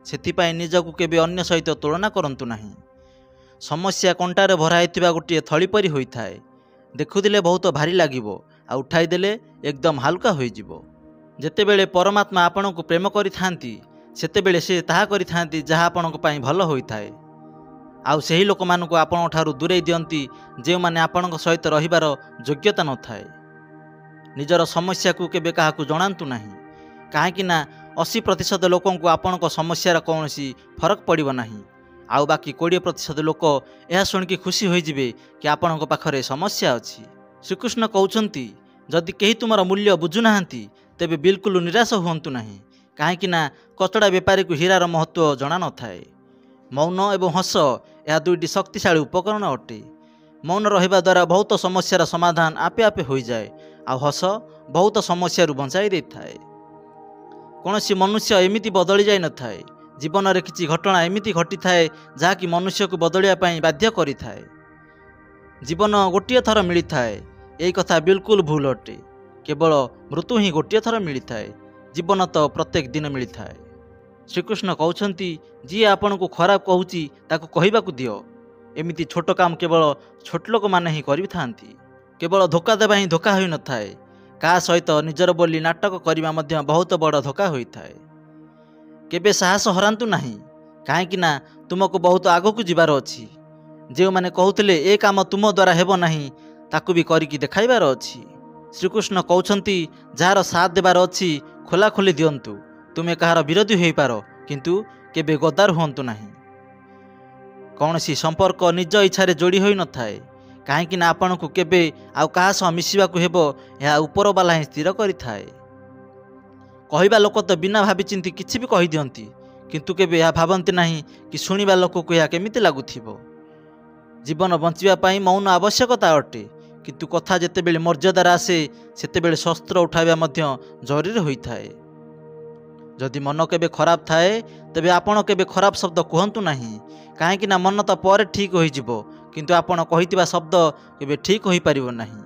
S1: सेथिपाई निजकु केबे अन्य सहित तुलना करंतु नाही। समस्या कंटारे भराइथिबा गोटे थली परी होई थाए। देखुदिले बहुत भारी लागिबो, आ उठाई देले एकदम हल्का होई जिवो। जेतेबेले परमात्मा आपणको प्रेम करि थांती सेतेबेले से ताहा करि थांती जहा आपणको पई भल होई थाए। आउ सेही लोक मानकु आपण ठारू दूरेई दियंती जे माने आपणक सहित रहिबार योग्यता न थाए। निजर समस्या को केबे काहाकु जणांतु नाही, काहेकि ना 80% लोकंकु आपणक समस्यार कौनसी फरक पड़िबो नाही। आउ बाकी 20% लोक यह शुणिकी खुशी होई जिवे कि आपणक पाखरे समस्या अछि। श्रीकृष्ण कहउछंती, जदि केही तुमर मूल्य बुझु नाहंती तेबे बिल्कुल निराश हुअंतु नाही, काहेकि ना कचड़ा बेपारी को हीरार महत्व जणा न थाए। मौन एवं हस यह दुईटी शक्तिशाली उपकरण अटे। मौन रहिबा द्वारा बहुत समस्यार समाधान आपे आपे होई जाए, आ हस बहुत समस्या बंचाई दे थाए। कौनसी मनुष्य एमिति बदली जाई न थाए। जीवन में किसी घटना एमिति घटी थाए जहाँकि मनुष्य को बदलिया पाई बाध्य करि थाए। जीवन गोटे थर मिली थाए, यही कथा बिल्कुल भूल अटे। केवल मृत्यु ही गोटे थर मिली थाए, जीवन तो प्रत्येक दिन मिली थाए। श्रीकृष्ण कहउछंती, जी आपण को खराब कहूची ताको कहिबाकू दियो। एमिति छोट काम केवल छोट लोक माने ही करिथांती। केवल धोका देवा ही धोका होई नथाए, का सहित निजर बोली नाटक करबा मध्य बहुत बड़ धोका होइथाए। केबे साहस हरांतु नाही, काहेकि ना तुमको बहुत आगकू जिबार अछि। जे माने कहउथिले ए काम तुम द्वारा हेबो नाही, ताकू भी करिकी देखाइबार अछि। श्रीकृष्ण कहउछंती जार साथ देबार अछि खोला खोली दियंतु। तुमे कहार विरोधी होई पारो, किंतु केबे गद्दार हुअंतु नाही। कौनसी संपर्क निज इच्छारे जोड़ी होई नथाए, काहेकि ना आपनकू केबे आउ कहा सह मिसिबाकू हेबो या ऊपर बाला ही स्थिर करिथाए। कहिबा लोक तो बिना भाबी चिंती किछि भी कहि दियंती, किंतु केबे या भाबंती नाही कि सुनिबा लोक को या केमिति लागुथिबो। जीवन बंचिबा पई मौन आवश्यकता अटे, किंतु कथा जेतेबेले मर्यादार आसे सेतेबेले शस्त्र उठाइबा मध्य जरूरी होइथाए। जदि मन केबे खराब थाए तेबे आपण केबे खराब शब्द कहंतु नाही, काहेकि ना मन तो पर ठीक होई जिवो, किंतु आपण कहितिबा शब्द केबे ठीक होई परिबो नाही।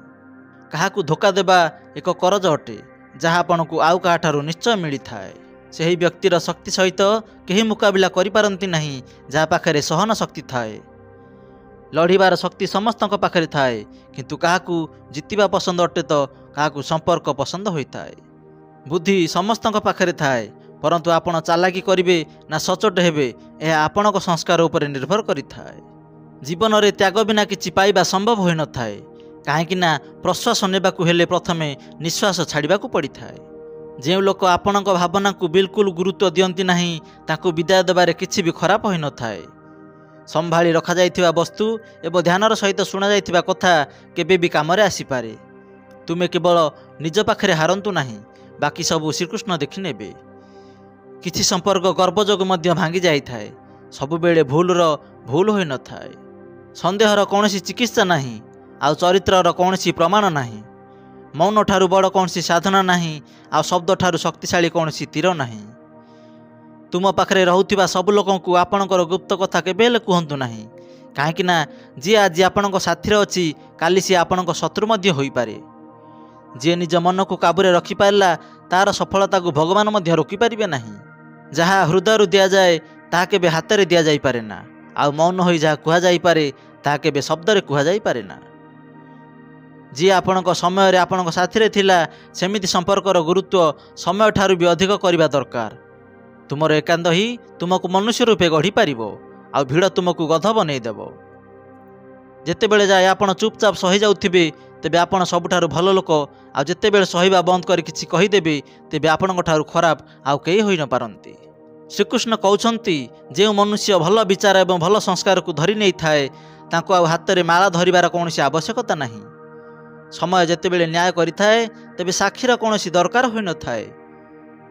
S1: काहाकू धोखा देबा एक करज अटे, जहा आपणकू आउ काठारू निश्चय मिली थाए। सेही व्यक्तिर शक्ति सहित केही मुकाबिला करि पारंती नाही, जहा पाखरे सहन शक्ति थाए। लड़ीबार शक्ति समस्तक पाखरे थाए, किंतु काहाकू जितिबा पसंद अटे तो काहाकू संपर्क पसंद होइथाए। बुद्धि समस्तक पाखरे थाए, परंतु आपण चालाकी करिवे ना सचोट हेबे यह आपणक संस्कार उपर निर्भर करिथाए। जीवन रे त्याग बिना किछि पाइबा संभव होई नथाए, काहेकि ना प्रश्वास नेबाकू हेले प्रथमे निश्वास छाड़िबाकू पड़िथाए। जे लोक आपणक भावना को बिल्कुल गुरुत्व दियंती नाही, ताकू विदाय देबारे किछि भी खराब होई नथाए। संभाली रखा जाइथिबा वस्तु एवं ध्यानर सहित शुणा जाइथिबा कथा केबे भी कामरे आसी पारे। तुमे केवल निज पाखरे हारंतु नाही, बाकी सबू श्रीकृष्ण देखि नेबे। किछि संपर्क गर्वजोग मध्य भांगी जाइथाए, सबुबेले भूल होई नथाए। संदेहर कौनसी चिकित्सा नाही, आउ चरित्रर कौनसी प्रमाण नाही। मौन ठारू बड़ कौनसी साधना नाही, आउ शब्द ठारू शक्तिशाली कौनसी तीर नाही। तुम पाखरे रहुथिबा सब लोकंकु आपणकर गुप्त कथा केबेले कहंतु नाही, काहेकि ना जी आज आपणक साथीरे अछि काली सी आपणक शत्रु मध्य होई पारे। जे निज मन को काबूरे रखि पारला तार सफलता को भगवान मध्य रोकी पारिबे नाही। जहा हृदय दिया जाए ताहा केबे हाथ दिया जाई पारे ना, आउ मौन होई जहा कुहा जाई पारे ताहा केबे शब्द रे कुहा जाई पारे ना। जी आपणक समय रे आपणक साथीरे थिला, सेमिति संपर्कर गुरुत्व समय ठारू भी अधिक करिबा दरकार। तुमर एकांत ही तुमको मनुष्य रूपे गढ़ी पारिबो, आउ भिड़ तुमको गध बनै देबो। जेतेबेले जाए आपण चुपचाप सही जाउथिबे, तेबे आपण सबुठारू भल लोक, आउ जेतेबेले सहीबा बंद करी किछि कहिदेबे, तेबे आपणक ठारू खराब आउ केही होई न पारंती। श्रीकृष्ण कहउछंती जे मनुष्य भल विचार एवं भल संस्कार को धरि नै थाए, तांको आउ हातरे माला धरिबार कौनसी आवश्यकता नाही। समय जेतेबेले न्याय करिथाए, तेबे साक्षीर कौनसी दरकार होई न थाए।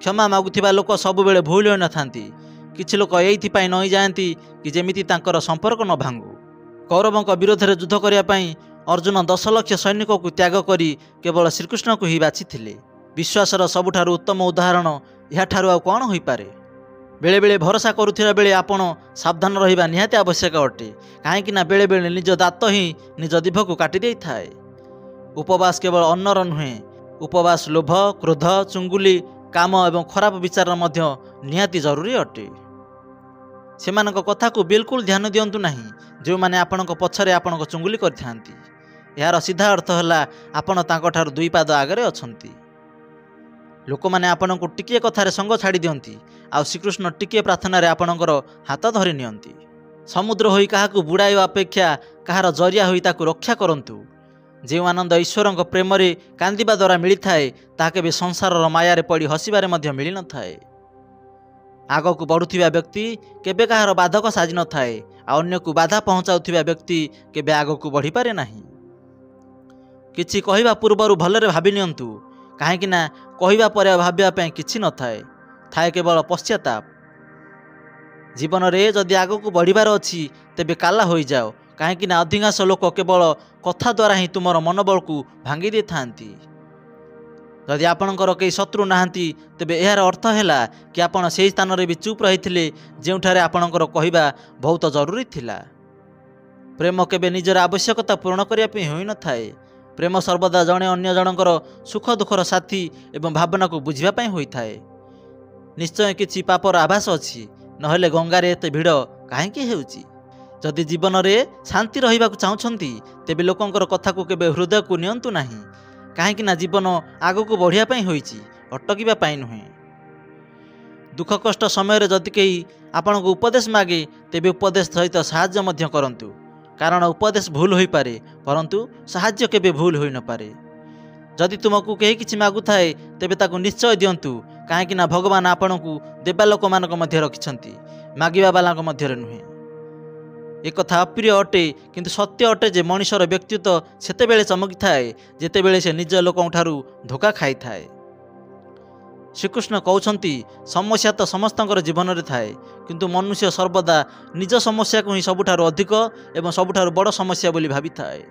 S1: क्षमा मागुथिबा लोक सबुबेले भूल होई न थांती। किछि लोक एइथिपाई नई जाएंती कि जेमिति तांकर संपर्क न भांगु। कौरवंक विरोध में युद्ध करिया पई अर्जुन 10 लाख सैनिक को त्याग करी केवल श्रीकृष्ण को ही बाछिथिले। विश्वासर सबुठारू उत्तम उदाहरण याठारू आउ कौन होई पारे। बेले बेले भरोसा करुथिबा बेले आपण सावधान रहिबा निहाती आवश्यक अटे, काहेकि ना बेले बेले निज दात ही निज जीभ को काटि देई थाए। उपवास केवल अन्नर नुहे, उपवास लोभ, क्रोध, चुंगुली, काम एवं खराब विचार मध्य निहाती जरूरी अटे। सेमानक कथा को बिल्कुल ध्यान दियंतु नाही, जो माने आपणक पछरे आपणक चुंगुली करथांती। यार सीधा अर्थ हला आपण तांको ठारू दुई पाद आगरे अछंती। लोक माने आपणक टिके कथारे संग छाड़ी दियंती, आ श्रीकृष्ण टिके प्रार्थना रे आपणकर हाथ धरि नियंती। समुद्र होई काहाकू बुड़ाइबा अपेक्षा कहार जरिया होई ताकू रक्षा करंतु। जो आनंद ईश्वरक प्रेम रे कांदिबा द्वारा मिली थाए, ताहा केबे संसारर मायारे पड़ी हसिबारे मध्य मिली न थाए। आगकू बढ़ुथिबा व्यक्ति केबे कहार बाधक साजी न थाए, आ अन्य को बाधा पहुंचाउथिबा व्यक्ति केबे आगकू बढ़ी पारे नाही। किछि कहिबा पूर्वरु भलरे भाबि नियंतु, काहेकि ना कहिबा परे भाबिबा पई किछि न थाए, थाए केवल पश्चाताप। जीवन रे जदि आगकू बढ़िबार अछि तेबे काला होई जाओ, काहेकि ना अधिकांश लोक केवल कथा द्वारा ही तुमर मनोबल को भांगी दे थांती। जदि आपणकर कई शत्रु नाहांती, तेबे एहार अर्थ हैला कि आपण सेही स्थान रे भी चुप रहिथिले जेउठारे आपणकर कहिबा बहुत जरूरी थिला। प्रेम केबे निजर आवश्यकता पूर्ण करिया पई होई न थाए। प्रेम सर्वदा जणे अन्य जनकर सुख दुखर साथी एवं भावना को बुझिबा पई होई थाए। निश्चय किछि पापर आभास अछि, नहेले गंगारे एते भिड़ काहेकि हेउची। जदि जीवन में शांति रहा चाहते तेबे लोकंकर कथा को केबे हृदय को नियंतु नाही, कहीं जीवन आग को बढ़िया होईची, अटकिबा नुहे। दुख कष्ट समय जदि कहीं आपण को उपदेश मागे तेबे उपदेश सहित साहाय्य मध्य करंतु, कारण उपदेश भूल हो पारे परंतु साहाय्य केबे भूल हो न पारे। जदि तुमको कहीं किछि मागु थाए तेबे ताकु निश्चय दियंतु, कहीं भगवान आपण को देवा लोक मानक मध्य रखिछंती, मागिबा बालाक मध्य नुहे। एक कथा अप्रिय अटे किंतु सत्य अटे जे मनुष्यर व्यक्तित्व सेतेबेले चमकी थाए जेतेबेले से निज लोकं ठारू धोखा खाई थाए। श्रीकृष्ण कहउछंती समस्या तो समस्तंकर जीवन में थाए, किंतु मनुष्य सर्वदा निज समस्या को ही सबुठारु अधिक एवं सबुठारु बड़ समस्या बोली भावी थाए।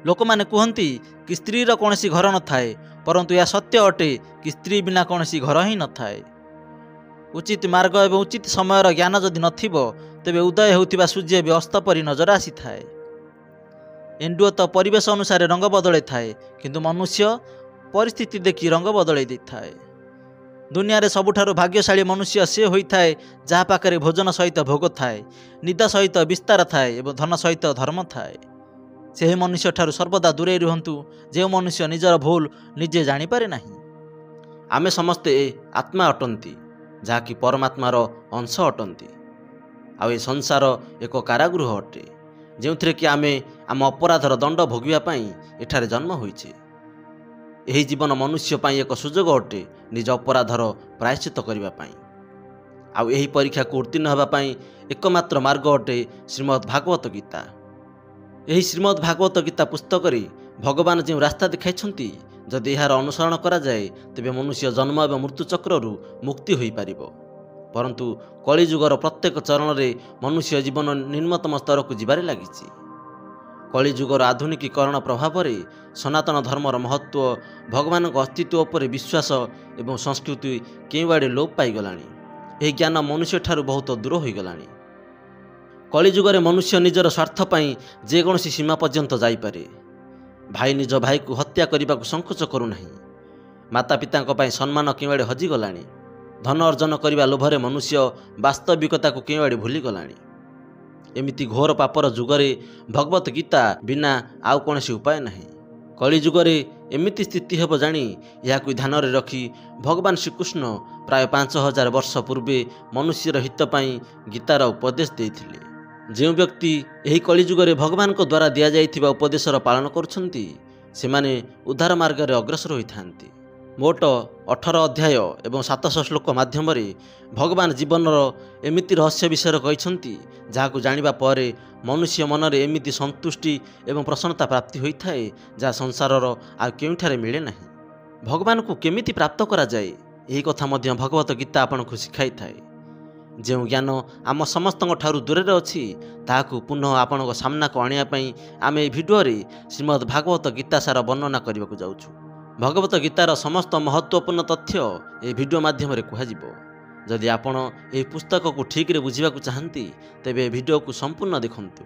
S1: लोक माने कहती कि स्त्रीर कौनसी घर न थाए, परंतु यह सत्य अटे कि स्त्री बिना कौनसी घर ही न थाए। उचित मार्ग एवं उचित समय ज्ञान जदि नथिबो तेबे उदय होउथिबा सूर्य भी अस्त परी नजर आसी थाए। एंडुओ तो परिवेश अनुसार रंग बदले थाए, किंतु मनुष्य परिस्थिति देखि रंग बदले दै थाए। दुनिया रे सबुठारु भाग्यशाली मनुष्य से होइथाए जहा पाखरे भोजन सहित भोग थाए, निदा सहित विस्तार थाए एवं धन सहित धर्म थाए। से मनुष्य ठारू सर्वदा दूरे रुहंतु जे मनुष्य निजर भूल निजे जानी पारे नाही। आमे समस्ते आत्मा अटंती जहाँकि परमात्मार अंश अटंती। आ ए संसार एक कारागृह अटे जो कि आमे आम अपराधर दंड भोगिबा पई एठारे जन्म होइछे। एही जीवन मनुष्य पई एक सुजोग अटे निज अपराधर प्रायश्चित करबा पई। आ एही परीक्षा को उत्तीर्ण होबा पई एकमात्र मार्ग अटे श्रीमद् भागवत गीता। एही श्रीमद् भागवत गीता पुस्तक रे भगवान जो रास्ता देखाइछंती जदि यार अनुसरण करा जाए तेबे मनुष्य जन्म एवं मृत्यु चक्ररू मुक्ति होई पारिबो। परंतु कलिजुगर प्रत्येक चरण रे मनुष्य जीवन निम्नतम स्तर को जीवारे लागिछि। कलिजुगर आधुनिकीकरण प्रभाव रे सनातन धर्मर महत्व, भगवान अस्तित्व उपर विश्वास एवं संस्कृति केउआड़े लोप पाईगलानी। एही ज्ञान मनुष्य ठारू बहुत दूर हो गलानी। कलिजुगरे मनुष्य निजर स्वार्थ पाई जेकोसी सीमा पर्यंत जाइपारे। भाई निज भाई को हत्या करने को संकोच करूना। माता पिता सम्मान केउआड़े हजिगलानी। धन अर्जन करने लोभरे मनुष्य वास्तविकता को केउआड़े भूलीगलानी। एमिति घोर पापर जुगरे भगवत गीता बिना आउ कौनसी उपाय नहीं। कलिजुगरे एमिति स्थिति हेब जानी याकु ध्यान रे रखी भगवान श्रीकृष्ण प्राय 5000 वर्ष पूर्वे मनुष्यर हित पाई गीतार उपदेश देइथिले। जो व्यक्ति यही कलिजुगरे भगवान को द्वारा दि जाइथिबा उपदेशर पालन करुछंती सेमाने उद्धार मार्ग रे अग्रसर होइथांती। मोट 18 अध्याय एवं 700 श्लोक माध्यम भगवान जीवनर एमिति रहस्य विषय कहिछंती जाहाकु जानिबा परे मनुष्य मन रे एमिति संतुष्टि एवं प्रसन्नता प्राप्ति होइथाए जहा संसारर आ केउठारे मिले नाही। भगवान को केमिति प्राप्त करा जाए एही कथा मध्य भगवत गीता आपनकु शिखाई थाए। जो ज्ञान आम समस्त ठारू दूर अच्छी ताकू पुनः आपण सामना को आने आम ए भिडियो श्रीमद् भागवत गीता सार वर्णना करने को जाऊँ। भगवत गीतार समस्त महत्वपूर्ण तथ्य ए भिडियो माध्यम कहुब। जदि आपण ए पुस्तक को ठीक रे बुझा चाहती तेबे भिडियो को संपूर्ण देखंतु।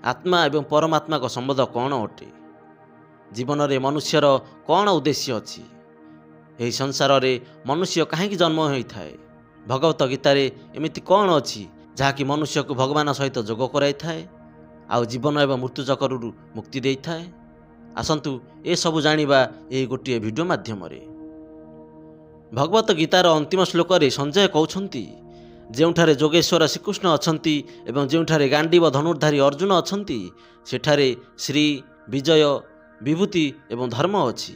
S1: आत्मा एवं परमात्मा को संबंध कौन अटे, जीवन में मनुष्यर कौन उद्देश्य अच्छी, यही संसार रे मनुष्य कहीं जन्म होता है, भगवत गीतार एमिति कौन अच्छी जहाँकि मनुष्य को भगवान सहित जोग कराई थाए आउ जीवन एवं मृत्यु चक्रु मुक्ति दे थाए। आसंतु ए सबु जानिबा ए गोटे भिडियो माध्यम रे। भगवत गीतार अंतिम श्लोक रे संजय कहउछंती जेउठारे जोगेश्वर श्रीकृष्ण अछंती एवं जेउठारे गांडीव धनुर्धारी अर्जुन अछंती सेठारे श्री विजय विभूति एवं धर्म अछि।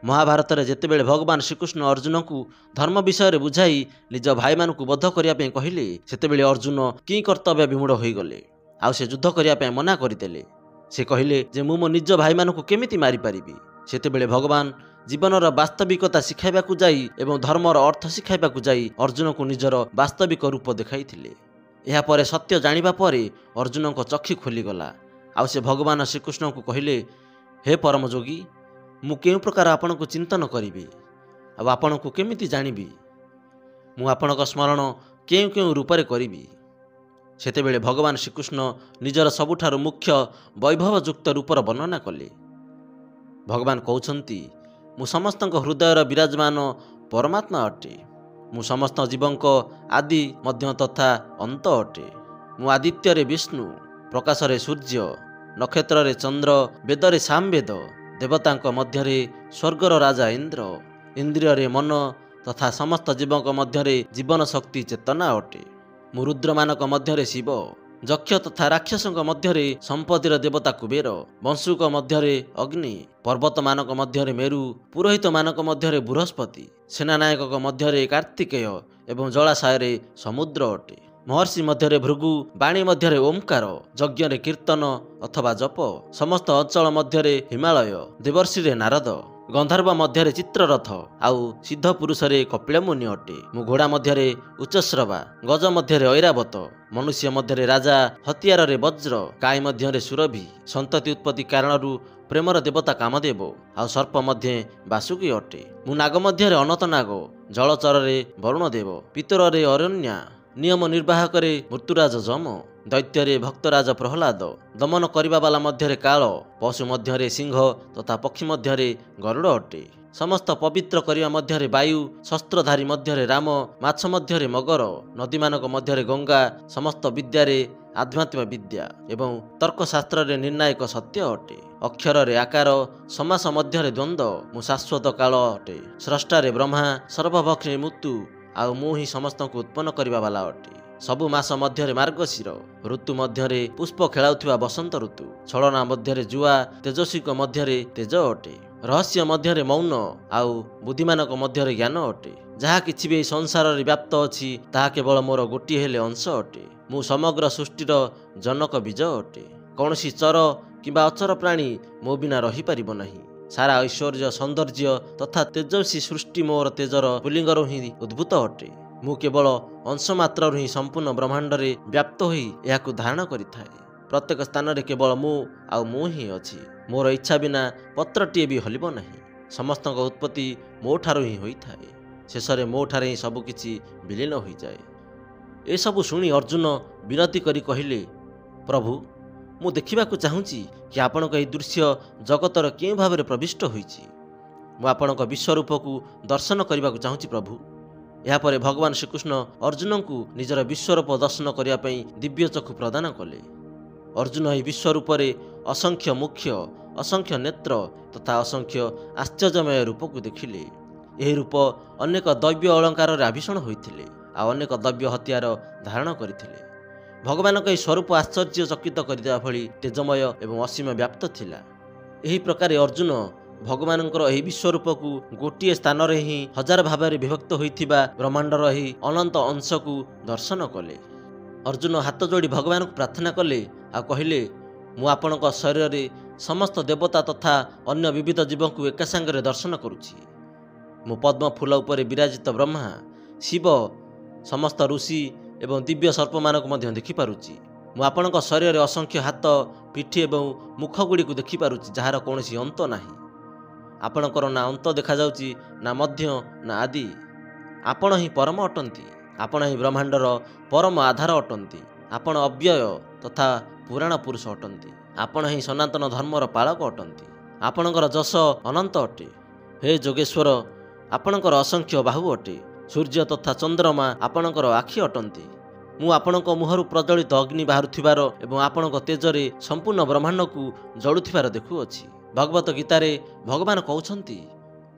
S1: महाभारत रे जेतेबेले भगवान श्रीकृष्ण अर्जुन को धर्म विषय बुझाई निज भाई मान को बद्ध करने कहले सेतेबेले अर्जुन कि कर्तव्य विमूढ़ हो गले आउ से युद्ध करने मना करदेले। से कहले जे मु मो निज भाई मान को केमिति मारी पारिबी। सेतेबेले भगवान जीवनर वास्तविकता शिखाइबाकू जाई एवं धर्मर अर्थ शिखाइबाकू जाई अर्जुन को निजर वास्तविक रूप देखाइथिले। एहा परे सत्य जानिबा परे अर्जुन को चक्षु खोलीगला आउ से भगवान श्रीकृष्ण को कहले हे परम जोगी मु केउ प्रकार आपण को चिंतन करिबी आ आपण को केमिति जानिबी, मु आपण को स्मरण केउ केउ रूप रे करिबी। सेतेबेले भगवान श्रीकृष्ण निजर सबुठारु मुख्य वैभवयुक्त रूपर वर्णना कले। भगवान कहउछंती मु समस्तक हृदयर विराजमान परमात्मा अटे, ମୁଁ ସମସ୍ତ ଜୀବଙ୍କ ଆଦି ମଧ୍ୟ ତଥା ଅନ୍ତ ଅଟେ। ମୁଁ ଆଦିତ୍ୟରେ ବିଷ୍ଣୁ, ପ୍ରକାଶରେ ସୂର୍ଯ୍ୟ, ନକ୍ଷତ୍ରରେ ଚନ୍ଦ୍ର, ବେଦରେ ସାମବେଦ, ଦେବତାଙ୍କ ମଧ୍ୟରେ ସ୍ୱର୍ଗର ରାଜା ଇନ୍ଦ୍ର, ଇନ୍ଦ୍ରିୟରେ ମନ ତଥା ସମସ୍ତ ଜୀବଙ୍କ ମଧ୍ୟରେ ଜୀବନ ଶକ୍ତି ଚେତନା ଅଟେ। ମୁଁ ରୁଦ୍ରମାନଙ୍କ ମଧ୍ୟରେ ଶିବ, ଯକ୍ଷ ତଥା ରାକ୍ଷସଙ୍କ ମଧ୍ୟରେ ସମ୍ପତ୍ତିର ଦେବତା କୁବେର, ବଂଶୁକ ମଧ୍ୟରେ ଅଗ୍ନି, ପର୍ବତମାନଙ୍କ ମଧ୍ୟରେ ମେରୁ, ପୁରୋହିତମାନଙ୍କ ମଧ୍ୟରେ ବୃହସ୍ପତି, ସେନାନାୟକଙ୍କ ମଧ୍ୟରେ କାର୍ତ୍ତିକେୟ ଏବଂ ଜଳାଶୟରେ ସମୁଦ୍ର ଅଟେ। ମହର୍ଷି ମଧ୍ୟରେ ଭୃଗୁ, ବାଣୀ ମଧ୍ୟରେ ଓମ୍କାର, ଯଜ୍ଞରେ କୀର୍ତ୍ତନ ଅଥବା ଜପ, ସମସ୍ତ ଅଞ୍ଚଳ ମଧ୍ୟରେ ହିମାଳୟ, ଦେବର୍ଷିରେ ନାରଦ, ଗନ୍ଧର୍ବ ମଧ୍ୟରେ ଚିତ୍ରରଥ, ଆଉ ସିଦ୍ଧ ପୁରୁଷରେ କପିଳମୁନି ଅଟେ। ମୁଁ ଘୋଡ଼ା ମଧ୍ୟରେ ଉଚ୍ଚଶ୍ରବା, ଗଜ ମଧ୍ୟରେ ଐରାବତ, ମନୁଷ୍ୟ ମଧ୍ୟରେ ରାଜା, ହତିଆରରେ ବଜ୍ର, କାଇ ମଧ୍ୟରେ ସୁରଭି, ସନ୍ତତି ଉତ୍ପତ୍ତି କାରଣରୁ ପ୍ରେମର ଦେବତା କାମଦେବ, ଆଉ ସର୍ପ ମଧ୍ୟରେ ବାସୁକୀ ଅଟେ। ମୁଁ ନାଗ ମଧ୍ୟରେ ଅନନ୍ତ ନାଗ, ଜଳଚରରେ ବରୁଣଦେବ, ପିତରରେ ଅରଣ୍ୟା, ନିୟମ ନିର୍ବାହକରେ ମୃତ୍ୟୁରାଜ ଯମ, ଦୈତ୍ୟରେ ଭକ୍ତରାଜ ପ୍ରହ୍ଲାଦ, ଦମନ କରିବା ବାଲା ମଧ୍ୟରେ କାଳ, ପଶୁ ମଧ୍ୟରେ ସିଂହ ତଥା ପକ୍ଷୀ ମଧ୍ୟରେ ଗରୁଡ଼ ଅଟେ। ସମସ୍ତ ପବିତ୍ର କରିବା ମଧ୍ୟରେ ବାୟୁ, ଶସ୍ତ୍ରଧାରୀ ମଧ୍ୟରେ ରାମ, ମାଛ ମଧ୍ୟରେ ମଗର, ନଦୀମାନଙ୍କ ମଧ୍ୟରେ ଗଙ୍ଗା, ସମସ୍ତ ବିଦ୍ୟାରେ ଆଧ୍ୟାତ୍ମ ବିଦ୍ୟା ଏବଂ ତର୍କଶାସ୍ତ୍ରରେ ନିର୍ଣ୍ଣାୟକ ସତ୍ୟ ଅଟେ। ଅକ୍ଷରରେ ଆକାର, ସମାସ ମଧ୍ୟରେ ଦ୍ୱନ୍ଦ୍ୱ, ମୁଁ ଶାଶ୍ୱତ କାଳ ଅଟେ। ସ୍ରଷ୍ଟାରେ ବ୍ରହ୍ମା, ସର୍ବଭକ୍ଷୀ ମୃତ୍ୟୁ, ଆଉ ମୁଁ ହିଁ ସମସ୍ତଙ୍କୁ ଉତ୍ପନ୍ନ କରିବା ବାଲା ଅଟେ। ସବୁ ମାସ ମଧ୍ୟରେ ମାର୍ଗଶିର, ଋତୁ ମଧ୍ୟରେ ପୁଷ୍ପ ଖେଳାଉଥିବା ବସନ୍ତ ଋତୁ, ଛଳନା ମଧ୍ୟରେ ଜୁଆ, ତେଜସ୍ୱୀଙ୍କ ମଧ୍ୟରେ ତେଜ ଅଟେ। ରହସ୍ୟ ମଧ୍ୟରେ ମୌନ, ଆଉ ବୁଦ୍ଧିମାନଙ୍କ ମଧ୍ୟରେ ଜ୍ଞାନ ଅଟେ। ଯାହା କିଛି ବି ଏହି ସଂସାରରେ ବ୍ୟାପ୍ତ ଅଛି ତାହା କେବଳ ମୋର ଗୋଟିଏ ହେଲେ ଅଂଶ ଅଟେ। ମୁଁ ସମଗ୍ର ସୃଷ୍ଟିର ଜନକ ବୀଜ ଅଟେ। କୌଣସି ଚର କିମ୍ବା ଅଚର ପ୍ରାଣୀ ମୋ ବିନା ରହିପାରିବ ନାହିଁ। ସାରା ଐଶ୍ୱର୍ଯ୍ୟ, ସୌନ୍ଦର୍ଯ୍ୟ ତଥା ତେଜସ୍ୱୀ ସୃଷ୍ଟି ମୋର ତେଜର ପୁଲିଙ୍ଗରୁ ହିଁ ଉଦ୍ଭୂତ ଅଟେ। ମୁଁ କେବଳ ଅଂଶ ମାତ୍ରରୁ ହିଁ ସମ୍ପୂର୍ଣ୍ଣ ବ୍ରହ୍ମାଣ୍ଡରେ ବ୍ୟାପ୍ତ ହୋଇ ଏହାକୁ ଧାରଣ କରିଥାଏ। ପ୍ରତ୍ୟେକ ସ୍ଥାନରେ କେବଳ ମୁଁ ଆଉ ମୁଁ ହିଁ ଅଛି। ମୋର ଇଚ୍ଛା ବିନା ପତ୍ରଟିଏ ବି ହଲିବ ନାହିଁ। ସମସ୍ତଙ୍କ ଉତ୍ପତ୍ତି ମୋ ଠାରୁ ହିଁ ହୋଇଥାଏ। ଶେଷରେ ମୋ ଠାରେ ହିଁ ସବୁକିଛି ବିଲୀନ ହୋଇଯାଏ। ଏସବୁ ଶୁଣି ଅର୍ଜୁନ ବିନତି କରି କହିଲେ, ପ୍ରଭୁ, ମୁଁ ଦେଖିବାକୁ ଚାହୁଁଛି କି ଆପଣଙ୍କ ଏହି ଦୃଶ୍ୟ ଜଗତର କେଉଁ ଭାବରେ ପ୍ରବିଷ୍ଟ ହୋଇଛି। ମୁଁ ଆପଣଙ୍କ ବିଶ୍ୱରୂପକୁ ଦର୍ଶନ କରିବାକୁ ଚାହୁଁଛି ପ୍ରଭୁ। ଏହାପରେ ଭଗବାନ ଶ୍ରୀକୃଷ୍ଣ ଅର୍ଜୁନଙ୍କୁ ନିଜର ବିଶ୍ୱରୂପ ଦର୍ଶନ କରିବା ପାଇଁ ଦିବ୍ୟ ଚକ୍ଷୁ ପ୍ରଦାନ କଲେ। ଅର୍ଜୁନ ଏହି ବିଶ୍ୱରୂପରେ ଅସଂଖ୍ୟ ମୁଖ୍ୟ, ଅସଂଖ୍ୟ ନେତ୍ର ତଥା ଅସଂଖ୍ୟ ଆଶ୍ଚର୍ଯ୍ୟମୟ ରୂପକୁ ଦେଖିଲେ। ଏହି ରୂପ ଅନେକ ଦୈବ୍ୟ ଅଳଙ୍କାରରେ ଆଭୂଷଣ ହୋଇଥିଲେ, ଆଉ ଅନେକ ଦୈବ୍ୟ ହତିଆର ଧାରଣ କରିଥିଲେ। ଭଗବାନଙ୍କ ଏହି ସ୍ୱରୂପ ଆଶ୍ଚର୍ଯ୍ୟଚକିତ କରିଦେବା ଭଳି ତେଜମୟ ଏବଂ ଅସୀମ ବ୍ୟାପ୍ତ ଥିଲା। ଏହି ପ୍ରକାରେ ଅର୍ଜୁନ ଭଗବାନଙ୍କର ଏହି ବିଶ୍ୱରୂପକୁ ଗୋଟିଏ ସ୍ଥାନରେ ହିଁ ହଜାର ଭାବରେ ବିଭକ୍ତ ହୋଇଥିବା ବ୍ରହ୍ମାଣ୍ଡର ଏହି ଅନନ୍ତ ଅଂଶକୁ ଦର୍ଶନ କଲେ। ଅର୍ଜୁନ ହାତ ଯୋଡ଼ି ଭଗବାନଙ୍କୁ ପ୍ରାର୍ଥନା କଲେ ଆଉ କହିଲେ, ମୁଁ ଆପଣଙ୍କ ଶରୀରରେ ସମସ୍ତ ଦେବତା ତଥା ଅନ୍ୟ ବିବିଧ ଜୀବଙ୍କୁ ଏକା ସାଙ୍ଗରେ ଦର୍ଶନ କରୁଛି। ମୁଁ ପଦ୍ମ ଫୁଲ ଉପରେ ବିରାଜିତ ବ୍ରହ୍ମା, ଶିବ, ସମସ୍ତ ଋଷି ଏବଂ ଦିବ୍ୟ ସର୍ପମାନଙ୍କୁ ମଧ୍ୟ ଦେଖିପାରୁଛି। ମୁଁ ଆପଣଙ୍କ ଶରୀରରେ ଅସଂଖ୍ୟ ହାତ, ପିଠି ଏବଂ ମୁଖ ଗୁଡ଼ିକୁ ଦେଖିପାରୁଛି, ଯାହାର କୌଣସି ଅନ୍ତ ନାହିଁ। ଆପଣଙ୍କର ନା ଅନ୍ତ ଦେଖାଯାଉଛି, ନା ମଧ୍ୟ, ନା ଆଦି। ଆପଣ ହିଁ ପରମ ଅଟନ୍ତି। ଆପଣ ହିଁ ବ୍ରହ୍ମାଣ୍ଡର ପରମ ଆଧାର ଅଟନ୍ତି। ଆପଣ ଅବ୍ୟୟ ତଥା ପୁରାଣ ପୁରୁଷ ଅଟନ୍ତି। ଆପଣ ହିଁ ସନାତନ ଧର୍ମର ପାଳକ ଅଟନ୍ତି। ଆପଣଙ୍କର ଯଶ ଅନନ୍ତ ଅଟେ। ହେ ଯୋଗେଶ୍ୱର, ଆପଣଙ୍କର ଅସଂଖ୍ୟ ବାହୁ ଅଟେ। ସୂର୍ଯ୍ୟ ତଥା ଚନ୍ଦ୍ରମା ଆପଣଙ୍କର ଆଖି ଅଟନ୍ତି। ମୁଁ ଆପଣଙ୍କ ମୁହଁରୁ ପ୍ରଜ୍ୱଳିତ ଅଗ୍ନି ବାହାରୁଥିବାର ଏବଂ ଆପଣଙ୍କ ତେଜରେ ସମ୍ପୂର୍ଣ୍ଣ ବ୍ରହ୍ମାଣ୍ଡକୁ ଜଳୁଥିବାର ଦେଖୁଅଛି। ଭଗବତ ଗୀତାରେ ଭଗବାନ କହୁଛନ୍ତି,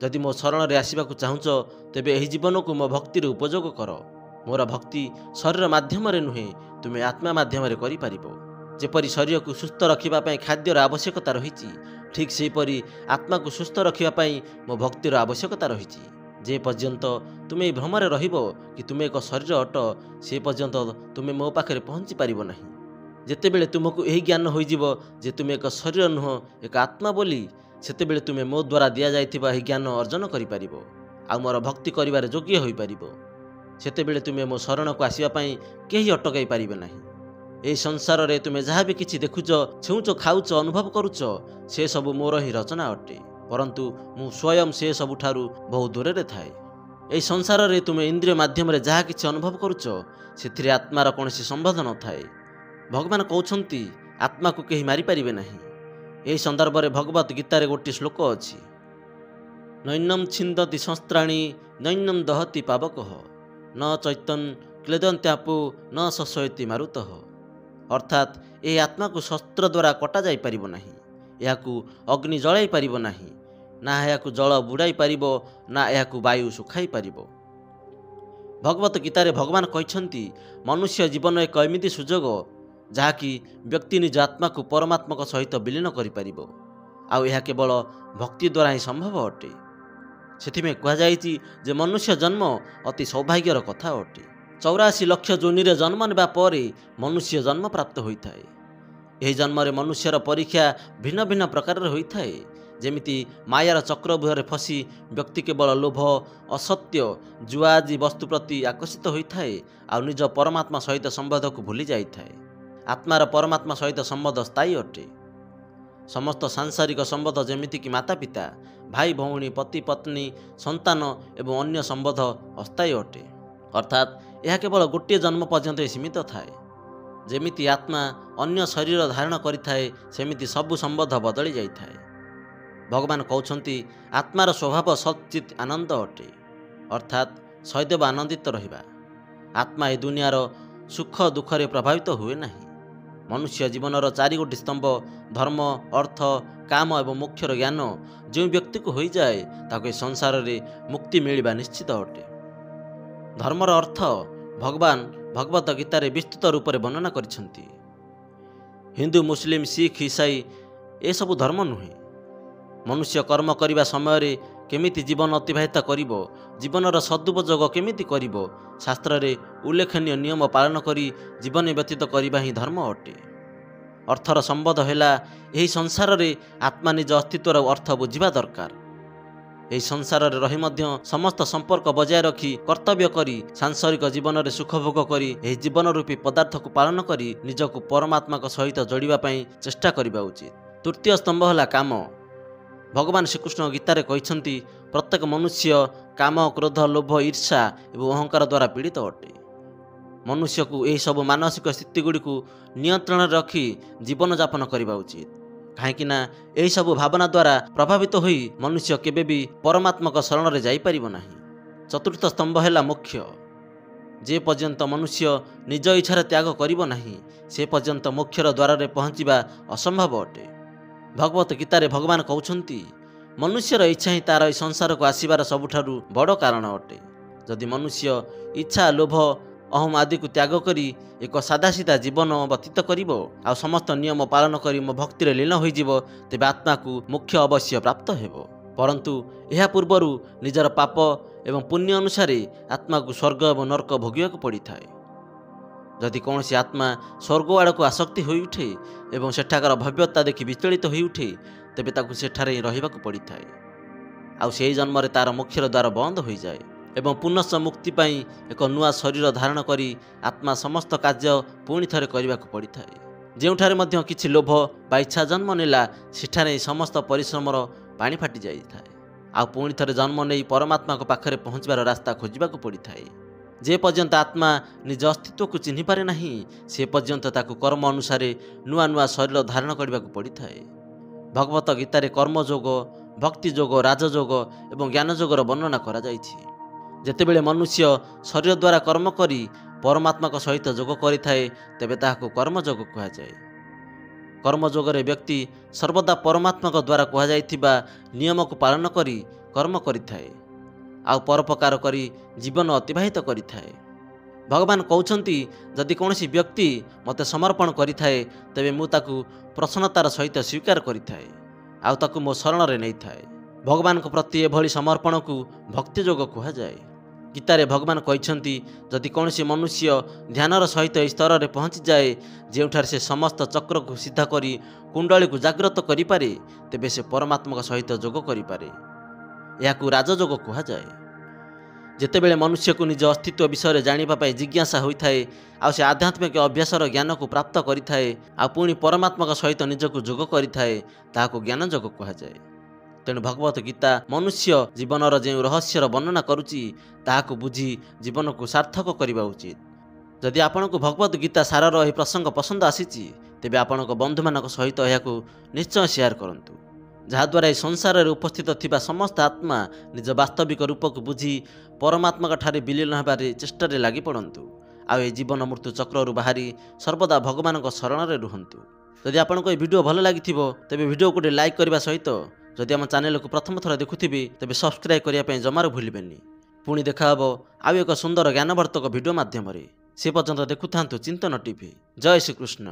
S1: ଯଦି ମୋ ଶରଣରେ ଆସିବାକୁ ଚାହୁଁଛ ତେବେ ଏହି ଜୀବନକୁ ମୋ ଭକ୍ତିରେ ଉପଯୋଗ କର। ମୋର ଭକ୍ତି ଶରୀର ମାଧ୍ୟମରେ ନୁହେଁ, ତୁମେ ଆତ୍ମା ମାଧ୍ୟମରେ କରିପାରିବ। ଯେପରି ଶରୀରକୁ ସୁସ୍ଥ ରଖିବା ପାଇଁ ଖାଦ୍ୟର ଆବଶ୍ୟକତା ରହିଛି, ଠିକ୍ ସେହିପରି ଆତ୍ମାକୁ ସୁସ୍ଥ ରଖିବା ପାଇଁ ମୋ ଭକ୍ତିର ଆବଶ୍ୟକତା ରହିଛି। ଯେ ପର୍ଯ୍ୟନ୍ତ ତୁମେ ଏହି ଭ୍ରମରେ ରହିବ କି ତୁମେ ଏକ ଶରୀର ଅଟ, ସେ ପର୍ଯ୍ୟନ୍ତ ତୁମେ ମୋ ପାଖରେ ପହଞ୍ଚି ପାରିବ ନାହିଁ। ଯେତେବେଳେ ତୁମକୁ ଏହି ଜ୍ଞାନ ହୋଇଯିବ ଯେ ତୁମେ ଏକ ଶରୀର ନୁହଁ, ଏକ ଆତ୍ମା ବୋଲି, ସେତେବେଳେ ତୁମେ ମୋ ଦ୍ୱାରା ଦିଆଯାଇଥିବା ଏହି ଜ୍ଞାନ ଅର୍ଜନ କରିପାରିବ ଆଉ ମୋର ଭକ୍ତି କରିବାରେ ଯୋଗ୍ୟ ହୋଇପାରିବ। ସେତେବେଳେ ତୁମେ ମୋ ଶରଣକୁ ଆସିବା ପାଇଁ କେହି ଅଟକାଇ ପାରିବେ ନାହିଁ। ଏହି ସଂସାରରେ ତୁମେ ଯାହା ବି କିଛି ଦେଖୁଛ, ଛୁଉଁଛ, ଖାଉଛ, ଅନୁଭବ କରୁଛ, ସେସବୁ ମୋର ହିଁ ରଚନା ଅଟେ। ପରନ୍ତୁ ମୁଁ ସ୍ୱୟଂ ସେ ସବୁଠାରୁ ବହୁ ଦୂରରେ ଥାଏ। ଏହି ସଂସାରରେ ତୁମେ ଇନ୍ଦ୍ରିୟ ମାଧ୍ୟମରେ ଯାହା କିଛି ଅନୁଭବ କରୁଛ, ସେଥିରେ ଆତ୍ମାର କୌଣସି ସମ୍ବନ୍ଧ ନଥାଏ। ଭଗବାନ କହୁଛନ୍ତି, ଆତ୍ମାକୁ କେହି ମାରିପାରିବେ ନାହିଁ। ଏହି ସନ୍ଦର୍ଭରେ ଭଗବତ ଗୀତାରେ ଗୋଟିଏ ଶ୍ଲୋକ ଅଛି, ନୈନମ୍ ଛିନ୍ଦତି ଶସ୍ତ୍ରାଣୀ ନୈନମ୍ ଦହତି ପାବକଃ। न चैतन क्लेदन्त्यापो न शशयति मारुतः। अर्थात यह आत्मा को शस्त्र द्वारा कटा जाई परिबो नाही, याकू अग्नि जलाई परिबो नाही, ना याकू जल बुड़ाई परिबो, ना याकू वायु सुखाई परिबो। भगवत गीतारे भगवान कहते मनुष्य जीवन एक एमिति सुजोग जहाँकि व्यक्ति निज आत्मा को परमात्मा सहित विलीन करिपारिबो, आउ यह केवल भक्ति द्वारा ही संभव अटे। सेथिमे कहुଯାଇଛି जे मनुष्य जन्म अति सौभाग्यर कथा अटे। 84 लाख जोनिरे जन्म नेबा परे मनुष्य जन्म प्राप्त होता है। यह जन्म मनुष्यर परीक्षा भिन्न भिन्न प्रकार होता है। जेमिति मायार चक्रव्यूहरे फसी व्यक्ति केवल लोभ, असत्य, जुआ आदि वस्तु प्रति आकर्षित होता है और निज परमात्मा सहित संबंध को भूली जाए। आत्मार परमात्मा सहित संबंध स्थायी अटे। समस्त सांसारिक संबंध जेमितिक माता पिता, भाई भौणी, पति पत्नी, संतान एवं अन्य संबंध अस्थायी अटे। अर्थात यह केवल गोटे जन्म पर्यंत सीमित थाए। जेमिति आत्मा अन्य शरीर धारण करिथाए सेमिति सबु संबंध बदली जाइथाए। भगवान कहउछन्ति आत्मार स्वभाव सच्चित आनंद अटे, अर्थात सदैव आनंदित रहिबा। आत्मा ए दुनियार सुख दुखरे प्रभावित हुए नहीं। मनुष्य जीवनर 4 गोटी स्तंभ धर्म, अर्थ, काम एवं मोक्षर ज्ञान जो व्यक्ति को हो जाए ताको संसार में मुक्ति मिलवा निश्चित अटे। धर्मर अर्थ भगवान भगवत गीतार विस्तृत रूप से वर्णना करिसेंति। हिंदू, मुस्लिम, सिख, ईसाई ए सबु धर्म नुहे। मनुष्य कर्म करने समय केमिति जीवन अतिबाहित करिबो, जीवनर सदुपयोग केमिति करिबो, शास्त्र रे उल्लेखनीय नियम पालन करी जीवन व्यतीत करबा ही धर्म अटे। अर्थर संबंध हैला एही संसार रे आत्मा निज अस्तित्वर अर्थ बुझिबा दरकार। एही संसार रे रही मध्य समस्त संपर्क बजाय रखी कर्तव्य करी सांसारिक जीवन रे सुख भोग करी एही जीवन रूपी पदार्थ को पालन करी निजको परमात्मा को सहित जोड़िबा पई चेष्टा करिबा उचित। तृतीय स्तंभ हैला काम। भगवान श्रीकृष्ण गीतारे कहते प्रत्येक मनुष्य काम, क्रोध, लोभ, ईर्षा एवं अहंकार द्वारा पीड़ित अटे। मनुष्य को यही सब मानसिक स्थिति गुड़ी को नियंत्रण रखी जीवन यापन करने उचित। कहीं यही सब भावना द्वारा प्रभावित होई मनुष्य केबे भी परमात्मा शरण में जापर नहीं। चतुर्थ स्तंभ है मोक्ष। जे पर्यंत मनुष्य निज इच्छार त्याग करिब नहीं से पर्यंत मोक्षर द्वार में पहुँचवा असंभव अटे। भगवत गीतारे भगवान कहउछन्ति मनुष्यर इच्छा ही तार संसार को आसीबार सबुठारु बड़ कारण अटे। जदि मनुष्य इच्छा, लोभ, अहम आदि को त्याग करी एक सादासीधा जीवन व्यतीत करिबो आ समस्त नियम पालन करी मो भक्ति रे लीन होइजिबो तेबे आत्मा को मोक्ष अवश्य प्राप्त हेबो। परंतु यह पूर्वरु निजर पाप एवं पुण्य अनुसार आत्मा को स्वर्ग एवं नरक भोगिବାକୁ पड़िथाए। जदि कौन आत्मा स्वर्ग आड़ को आसक्ति हो उठे एवं सेठाकार भव्यता देखि विचलित हो उठे तेबे ताकु सेठारे रहिबाकु पड़िथाए। आउ सेही जन्म रे तार मोक्षर द्वार बंद हो जाए एवं पुनश्च मुक्ति पाई एक नुआ शरीर धारण करी आत्मा समस्त कार्य पुणी थरे करबाकु पड़िथाए। जेउठारे मध्य किछि लोभ बा इच्छा जन्म नेला सेठारे समस्त परिश्रमर पानी फाटी जाइथाए। आउ पुणी थरे जन्म नहीं परमात्मा को पाखरे पहुँचबार रास्ता खोजिबाकु पड़िथाए। जे पर्यंत आत्मा निज अस्तित्व को चिन्हि पारे नहीं से पर्यंत ताकु कर्म अनुसार नुआ नुआ शरीर धारण करबाकु पड़िथाए। भगवत गीतारे कर्मयोग, भक्ति योग, राजयोग एवं ज्ञान योगर वर्णना करा जाइछि। जेतेबेले मनुष्य शरीर द्वारा कर्म करी परमात्मा को सहित योग करिथाए तेबे ताहाकु कर्मयोग कुहाଯାଏ। कर्मयोगरे व्यक्ति सर्वदा परमात्मा को द्वारा कुहाଯାଇଥିବା नियम को पालन करी कर्म करिथाए आउ परोपकार करी जीवन अतिबाहित करिथाए। भगवान कहउछन्ति जदि कौनसी व्यक्ति मते समर्पण करिथाए तेबे मु ताकु प्रसन्नतार सहित स्वीकार करिथाए आउ ताकु मो शरण रे नैथाए। भगवान को प्रति एभली समर्पण को भक्ति योग कुहाଯାए। गीतारे भगवान कहते जदि कौनसी मनुष्य ध्यानर सहित स्तर में पहुँची जाए जेउठार से समस्त चक्र को सीधा करी कुंडली को जागृत करिपारे तेबे से परमात्मा सहित योग करिपारे। याकू राजयोग कुहाଯାए। जेतेबेले मनुष्य को निज अस्तित्व विषय जानिबा पई जिज्ञासा होइथाए आ से आध्यात्मिक अभ्यासर ज्ञान को प्राप्त करिथाए आ पुणी परमात्मा सहित निजको योग करिथाए ताहाको ज्ञान योग कुहाଯାए। तेणु भगवत गीता मनुष्य जीवनर जो रहस्यर वर्णना करुची ताहाको बुझी जीवन को सार्थक करबा उचित। जदि आपनको भगवत गीता सारर यह प्रसंग पसंद आसीची तेबे आपणक बंधु मानक सहित यहाकू निश्चय शेयर करंतु। ଯାହାଦ୍ୱାରା ଏହି ସଂସାରରେ ଉପସ୍ଥିତ ଥିବା ସମସ୍ତ ଆତ୍ମା ନିଜ ବାସ୍ତବିକ ରୂପକୁ ବୁଝି ପରମାତ୍ମାଙ୍କଠାରେ ବିଲୀନ ହେବାରେ ଚେଷ୍ଟାରେ ଲାଗି ପଡ଼ନ୍ତୁ। ଆଉ ଏହି ଜୀବନ ମୃତ୍ୟୁ ଚକ୍ରରୁ ବାହାରି ସର୍ବଦା ଭଗବାନଙ୍କ ଶରଣରେ ରୁହନ୍ତୁ। ଯଦି ଆପଣଙ୍କୁ ଏହି ଭିଡ଼ିଓ ଭଲ ଲାଗିଥିବ ତେବେ ଭିଡ଼ିଓକୁ ଗୋଟେ ଲାଇକ୍ କରିବା ସହିତ ଯଦି ଆମ ଚ୍ୟାନେଲକୁ ପ୍ରଥମ ଥର ଦେଖୁଥିବେ ତେବେ ସବସ୍କ୍ରାଇବ୍ କରିବା ପାଇଁ ଜମାରୁ ଭୁଲିବେନି। ପୁଣି ଦେଖାହେବ ଆଉ ଏକ ସୁନ୍ଦର ଜ୍ଞାନବର୍ତ୍ତକ ଭିଡ଼ିଓ ମାଧ୍ୟମରେ। ସେ ପର୍ଯ୍ୟନ୍ତ ଦେଖୁଥାନ୍ତୁ ଚିନ୍ତନ ଟିଭି। ଜୟ ଶ୍ରୀକୃଷ୍ଣ।